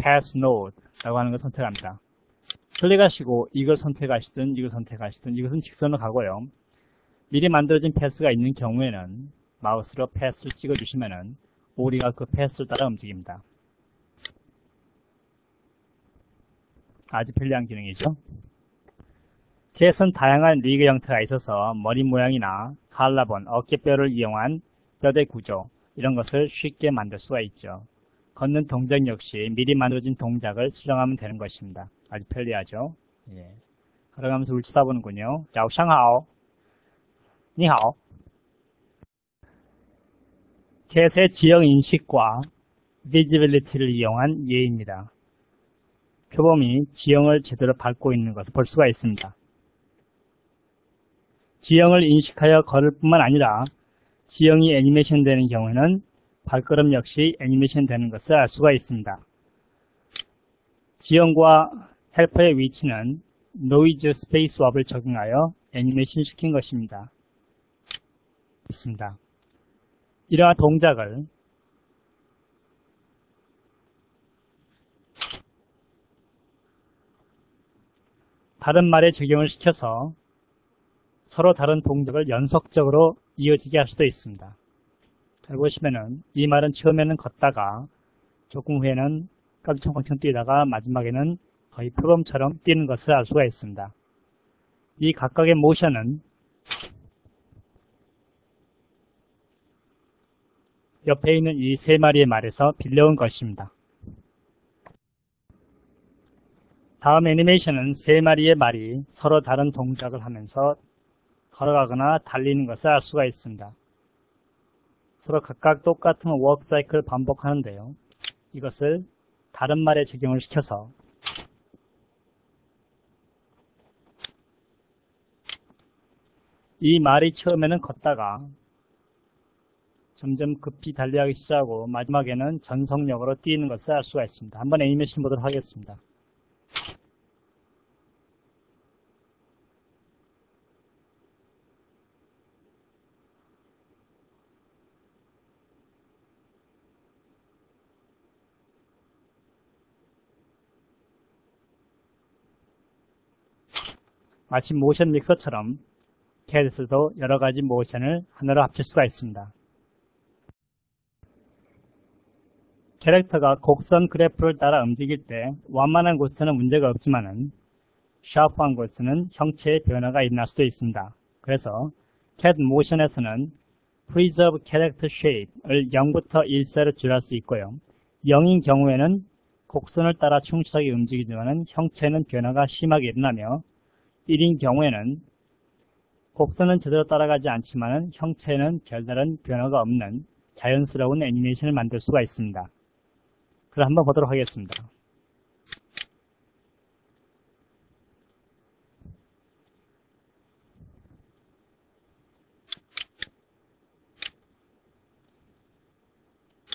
pass node 라고 하는 걸 선택합니다. 클릭하시고 이걸 선택하시든 이걸 선택하시든 이것은 직선으로 가고요. 미리 만들어진 패스가 있는 경우에는 마우스로 패스를 찍어주시면은 오리가 그 패스를 따라 움직입니다. 아주 편리한 기능이죠. 캣은 다양한 리그 형태가 있어서 머리 모양이나 칼라본, 어깨뼈를 이용한 뼈대 구조 이런 것을 쉽게 만들 수가 있죠. 걷는 동작 역시 미리 만들어진 동작을 수정하면 되는 것입니다. 아주 편리하죠. 예. 걸어가면서 울 쳐다보는군요. 야오샹하오, 니하오. 캣의 지형 인식과 비지빌리티를 이용한 예입니다. 표범이 지형을 제대로 밟고 있는 것을 볼 수가 있습니다. 지형을 인식하여 걸을 뿐만 아니라 지형이 애니메이션 되는 경우에는 발걸음 역시 애니메이션 되는 것을 알 수가 있습니다. 지형과 헬퍼의 위치는 노이즈 스페이스 swap을 적용하여 애니메이션 시킨 것입니다. 이러한 동작을 다른 말에 적용을 시켜서 서로 다른 동작을 연속적으로 이어지게 할 수도 있습니다. 잘 보시면은 이 말은 처음에는 걷다가 조금 후에는 깡총깡총 뛰다가 마지막에는 거의 표범처럼 뛰는 것을 알 수가 있습니다. 이 각각의 모션은 옆에 있는 이 세 마리의 말에서 빌려온 것입니다. 다음 애니메이션은 세 마리의 말이 서로 다른 동작을 하면서 걸어가거나 달리는 것을 알 수가 있습니다. 서로 각각 똑같은 워크 사이클을 반복하는데요. 이것을 다른 말에 적용을 시켜서 이 말이 처음에는 걷다가 점점 급히 달려가기 시작하고 마지막에는 전속력으로 뛰는 것을 알 수가 있습니다. 한번 애니메이션 보도록 하겠습니다. 마치 모션 믹서처럼 캣에서도 여러가지 모션을 하나로 합칠 수가 있습니다. 캐릭터가 곡선 그래프를 따라 움직일 때 완만한 곳에는 문제가 없지만은 샤프한 곳에는 형체의 변화가 일어날 수도 있습니다. 그래서 캣 모션에서는 Preserve Character Shape을 0부터 1세로 줄일 수 있고요. 0인 경우에는 곡선을 따라 충실하게 움직이지만은 형체는 변화가 심하게 일어나며 1인 경우에는 곡선은 제대로 따라가지 않지만 형체는 별다른 변화가 없는 자연스러운 애니메이션을 만들 수가 있습니다. 그럼 한번 보도록 하겠습니다.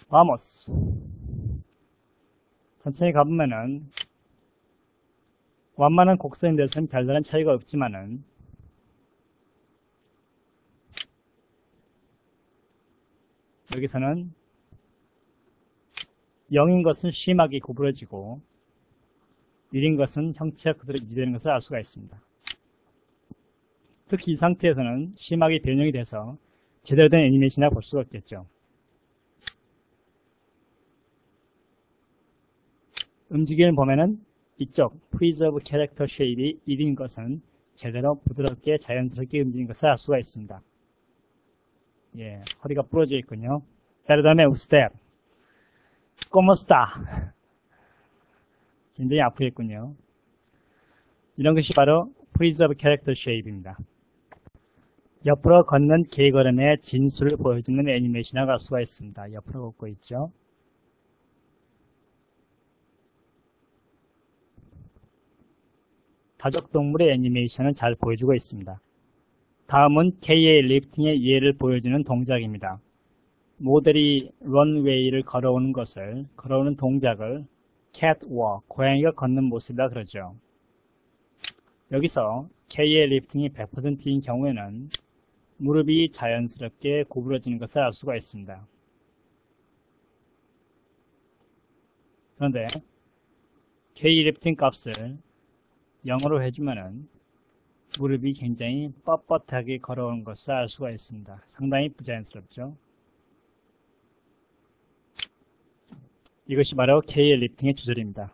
Vamos. 천천히 가보면은 완만한 곡선에 대해서는 별다른 차이가 없지만은 여기서는 0인 것은 심하게 구부러지고 1인 것은 형체가 그대로 유지되는 것을 알 수가 있습니다. 특히 이 상태에서는 심하게 변형이 돼서 제대로 된 애니메이션이라고 볼 수가 없겠죠. 움직임을 보면은 이쪽 Preserve Character Shape이 1인 것은 제대로 부드럽게 자연스럽게 움직이는 것을 알 수가 있습니다. 예, 허리가 부러져 있군요. Perdone usted. ¿Cómo está? 굉장히 아프겠군요. 이런 것이 바로 Preserve Character Shape입니다. 옆으로 걷는 개걸음의 진수를 보여주는 애니메이션이라고 할 수가 있습니다. 옆으로 걷고 있죠. 가족동물의 애니메이션을 잘 보여주고 있습니다. 다음은 K의 리프팅의 예를 보여주는 동작입니다. 모델이 런웨이를 걸어오는 동작을 catwalk, 고양이가 걷는 모습이라 그러죠. 여기서 K의 리프팅이 100%인 경우에는 무릎이 자연스럽게 구부러지는 것을 알 수가 있습니다. 그런데 K 리프팅 값을 0으로 해주면은 무릎이 굉장히 뻣뻣하게 걸어오는 것을 알 수가 있습니다. 상당히 부자연스럽죠. 이것이 바로 K의 리프팅의 주절입니다.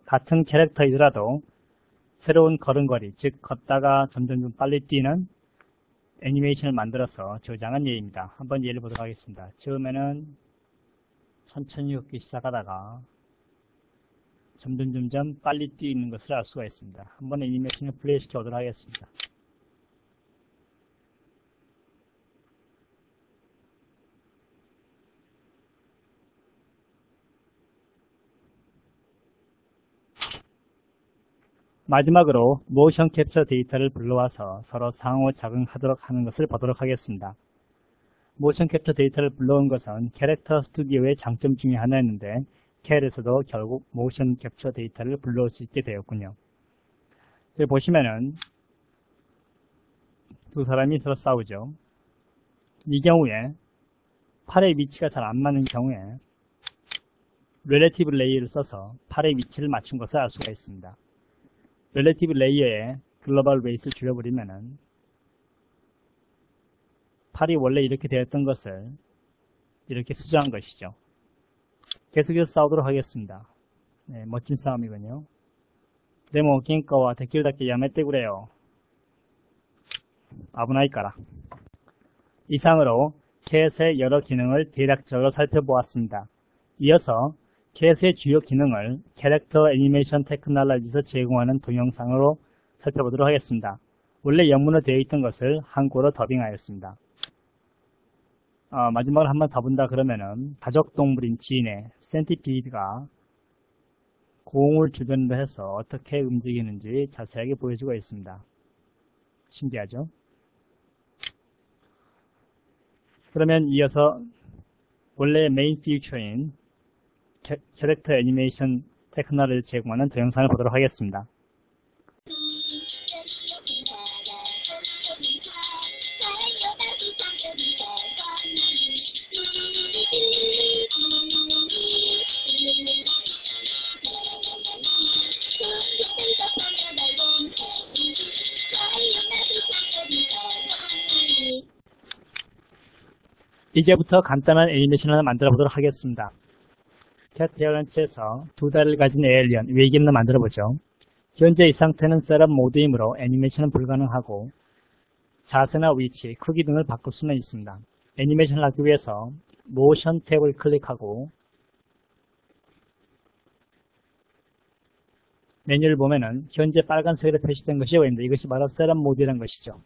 같은 캐릭터이더라도 새로운 걸음걸이, 즉 걷다가 점점 빨리 뛰는 애니메이션을 만들어서 저장한 예입니다. 한번 예를 보도록 하겠습니다. 처음에는 천천히 걷기 시작하다가 점점 빨리 뛰는 것을 알 수가 있습니다. 한번 애니메이션을 플레이 시켜보도록 하겠습니다. 마지막으로 모션 캡처 데이터를 불러와서 서로 상호 적응하도록 하는 것을 보도록 하겠습니다. 모션 캡처 데이터를 불러온 것은 캐릭터 스튜디오의 장점 중에 하나였는데 캣에서도 결국 모션 캡처 데이터를 불러올 수 있게 되었군요. 여기 보시면은 두 사람이 서로 싸우죠. 이 경우에 팔의 위치가 잘 안 맞는 경우에 렐레티브 레이어를 써서 팔의 위치를 맞춘 것을 알 수가 있습니다. 렐레티브 레이어에 글로벌 웨이트를 줄여버리면은 팔이 원래 이렇게 되었던 것을 이렇게 수정한 것이죠. 계속해서 싸우도록 하겠습니다. 네, 멋진 싸움이군요. 데모 갱커와 데키르다케 야메떼 그래요. 아브나이까라. 이상으로 캣의 여러 기능을 대략적으로 살펴보았습니다. 이어서 캣의 주요 기능을 캐릭터 애니메이션 테크놀로지에서 제공하는 동영상으로 살펴보도록 하겠습니다. 원래 영문으로 되어 있던 것을 한국어로 더빙하였습니다. 마지막으로 한번 더 본다 그러면은 가족동물인 진의 센티피드가 공을 주변으로 해서 어떻게 움직이는지 자세하게 보여주고 있습니다. 신기하죠? 그러면 이어서 원래 메인 피처인 캐릭터 애니메이션 테크놀로지를 제공하는 동영상을 보도록 하겠습니다. 이제부터 간단한 애니메이션을 하나 만들어 보도록 하겠습니다. 캣 페어런츠에서 두 다리를 가진 에일리언 외계인을 만들어 보죠. 현재 이 상태는 셋업 모드이므로 애니메이션은 불가능하고 자세나 위치, 크기 등을 바꿀 수는 있습니다. 애니메이션을 하기 위해서 모션 탭을 클릭하고 메뉴를 보면은 현재 빨간색으로 표시된 것이 보입니다. 이것이 바로 셋업 모드라는 것이죠.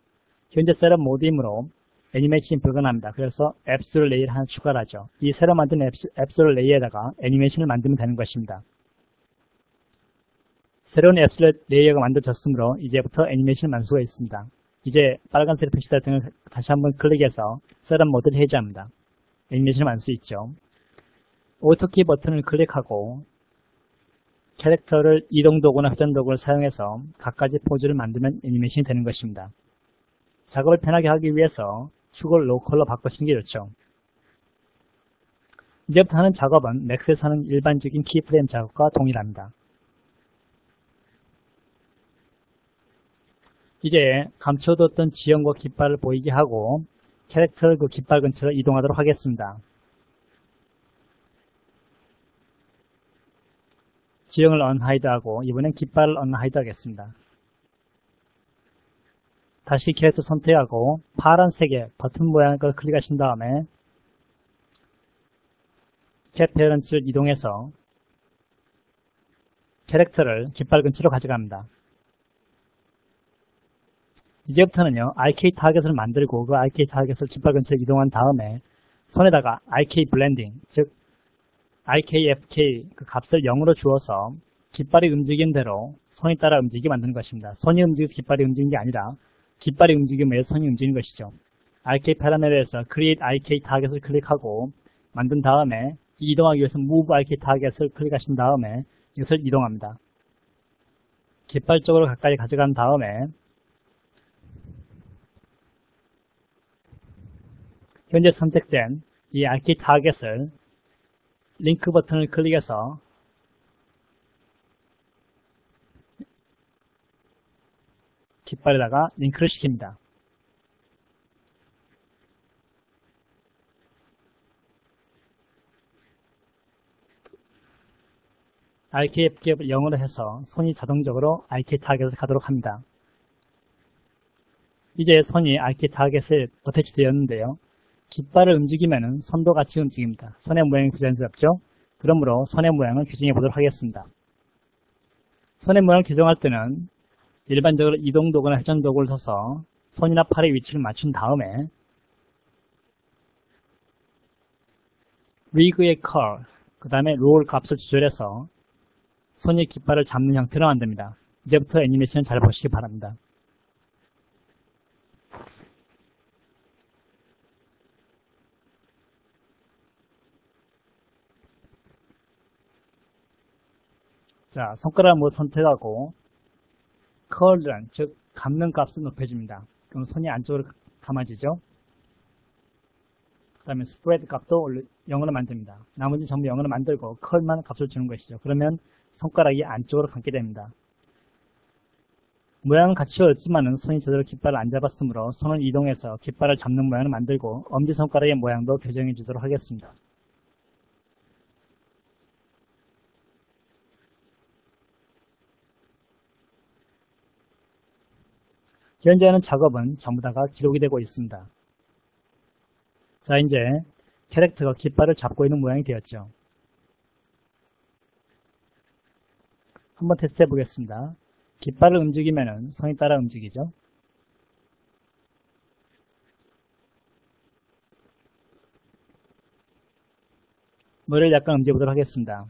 현재 셋업 모드이므로 애니메이션이 불가능합니다. 그래서 앱솔 레이를 하나 추가를 하죠. 이 새로 만든 앱솔 레이에다가 애니메이션을 만들면 되는 것입니다. 새로운 앱솔 레이어가 만들어졌으므로 이제부터 애니메이션을 만들 수가 있습니다. 이제 빨간색 표시될 등을 다시 한번 클릭해서 셋업 모드를 해제합니다. 애니메이션을 만들 수 있죠. 오토키 버튼을 클릭하고 캐릭터를 이동 도구나 회전 도구를 사용해서 각가지 포즈를 만들면 애니메이션이 되는 것입니다. 작업을 편하게 하기 위해서 축을 로컬로 바꾸시는 게 좋죠. 이제부터 하는 작업은 맥스에서 하는 일반적인 키프레임 작업과 동일합니다. 이제 감춰뒀던 지형과 깃발을 보이게 하고 캐릭터를 그 깃발 근처로 이동하도록 하겠습니다. 지형을 언하이드하고 이번엔 깃발을 언하이드 하겠습니다. 다시 캐릭터 선택하고 파란색의 버튼 모양을 클릭하신 다음에 캡 페어런츠를 이동해서 캐릭터를 깃발 근처로 가져갑니다. 이제부터는요, RK 타겟을 만들고 그 RK 타겟을 깃발 근처로 이동한 다음에 손에다가 RK 블렌딩, 즉 RK, FK 그 값을 0으로 주어서 깃발이 움직이는 대로 손이 따라 움직이게 만드는 것입니다. 손이 움직여서 깃발이 움직이는 게 아니라 깃발이 움직이면 손이 움직이는 것이죠. RK 파라멜에서 Create RK 타겟을 클릭하고 만든 다음에 이동하기 위해서 Move RK 타겟을 클릭하신 다음에 이것을 이동합니다. 깃발 쪽으로 가까이 가져간 다음에 현재 선택된 이 RK 타겟을 링크 버튼을 클릭해서 깃발에다가 링크를 시킵니다. RK 앱을 0으로 해서 손이 자동적으로 RK 타겟에 가도록 합니다. 이제 손이 RK 타겟에 어태치 되었는데요. 깃발을 움직이면 손도 같이 움직입니다. 손의 모양이 부자연스럽죠? 그러므로 손의 모양을 규정해 보도록 하겠습니다. 손의 모양을 규정할 때는 일반적으로 이동 도구나 회전 도구를 써서 손이나 팔의 위치를 맞춘 다음에 리그의 컬, 그 다음에 롤 값을 조절해서 손이 깃발을 잡는 형태로 만듭니다. 이제부터 애니메이션 잘 보시기 바랍니다. 자, 손가락 모두 선택하고 컬은, 즉 감는 값을 높여줍니다. 그럼 손이 안쪽으로 감아지죠. 그 다음에 스프레드 값도 0으로 만듭니다. 나머지 전부 0으로 만들고 컬만 값을 주는 것이죠. 그러면 손가락이 안쪽으로 감게 됩니다. 모양은 같이 얻지만은 손이 제대로 깃발을 안 잡았으므로 손을 이동해서 깃발을 잡는 모양을 만들고 엄지손가락의 모양도 교정해 주도록 하겠습니다. 현재 하는 작업은 전부 다가 기록이 되고 있습니다. 자, 이제 캐릭터가 깃발을 잡고 있는 모양이 되었죠. 한번 테스트 해 보겠습니다. 깃발을 움직이면 손이 따라 움직이죠. 머리를 약간 움직여 보도록 하겠습니다.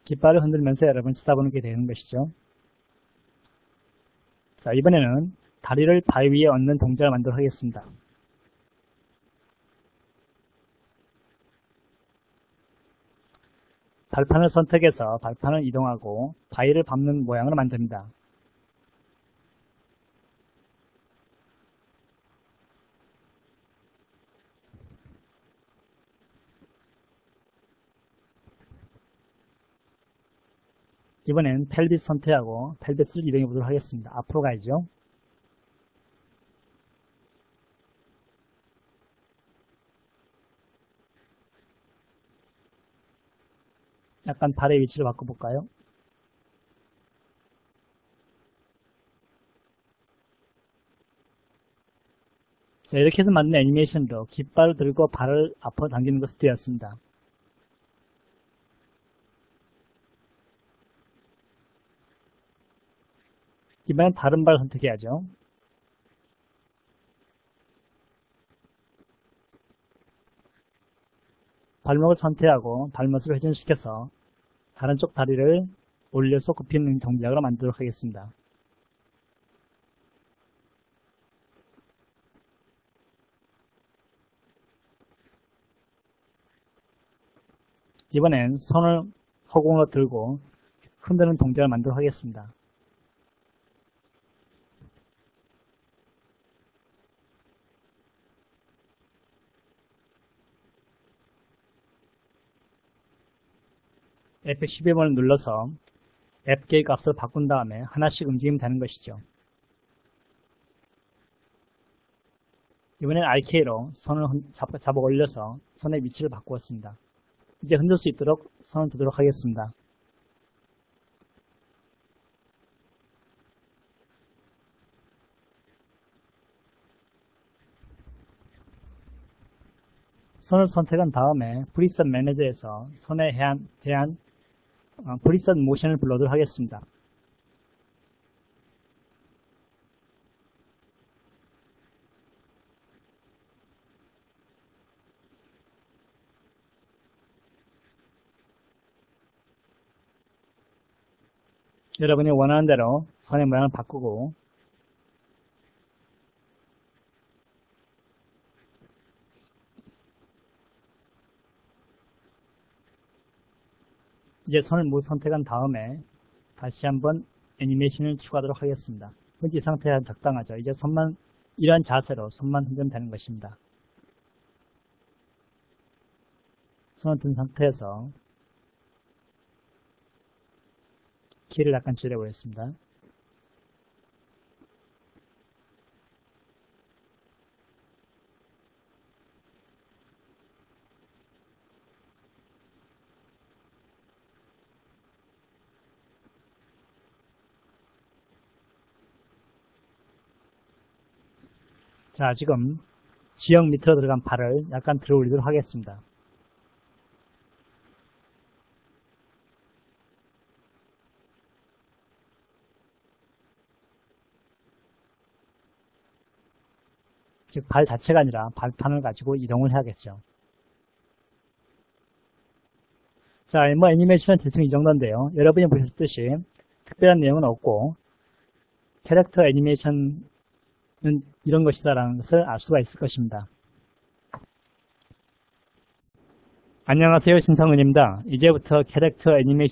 깃발을 흔들면서 여러분 쳐다보는 게 되는 것이죠. 자, 이번에는 다리를 바위 위에 얹는 동작을 만들도록 하겠습니다. 발판을 선택해서 발판을 이동하고 바위를 밟는 모양으로 만듭니다. 이번엔 펠비스 선택하고 펠비스를 이동해 보도록 하겠습니다. 앞으로 가야죠. 약간 발의 위치를 바꿔볼까요? 자, 이렇게 해서 만든 애니메이션도 깃발을 들고 발을 앞으로 당기는 것으로 되었습니다. 이번엔 다른 발을 선택해야죠. 발목을 선택하고 발못을 회전시켜서 다른 쪽 다리를 올려서 굽히는 동작으로 만들도록 하겠습니다. 이번엔 손을 허공으로 들고 흔드는 동작을 만들도록 하겠습니다. F12번을 눌러서 앱계의 값을 바꾼 다음에 하나씩 움직이면 되는 것이죠. 이번엔 RK로 손을 잡아 올려서 손의 위치를 바꾸었습니다. 이제 흔들 수 있도록 손을 두도록 하겠습니다. 손을 선택한 다음에 프리셋 매니저에서 손에 대한 프리셋 모션을 불러도록 하겠습니다. 여러분이 원하는 대로 손의 모양을 바꾸고 이제 손을 모두 선택한 다음에 다시 한번 애니메이션을 추가하도록 하겠습니다. 현재 이 상태가 적당하죠. 이제 손만 이러한 자세로 손만 흔들면 되는 것입니다. 손을 든 상태에서 키를 약간 줄여보겠습니다. 자, 지금 지형 밑으로 들어간 발을 약간 들어 올리도록 하겠습니다. 즉, 발 자체가 아니라 발판을 가지고 이동을 해야겠죠. 자, 뭐 애니메이션은 대충 이 정도인데요. 여러분이 보셨듯이 특별한 내용은 없고 캐릭터 애니메이션은 이런 것이다라는 것을 알 수가 있을 것입니다. 안녕하세요, 신성은입니다. 이제부터 캐릭터 애니메이션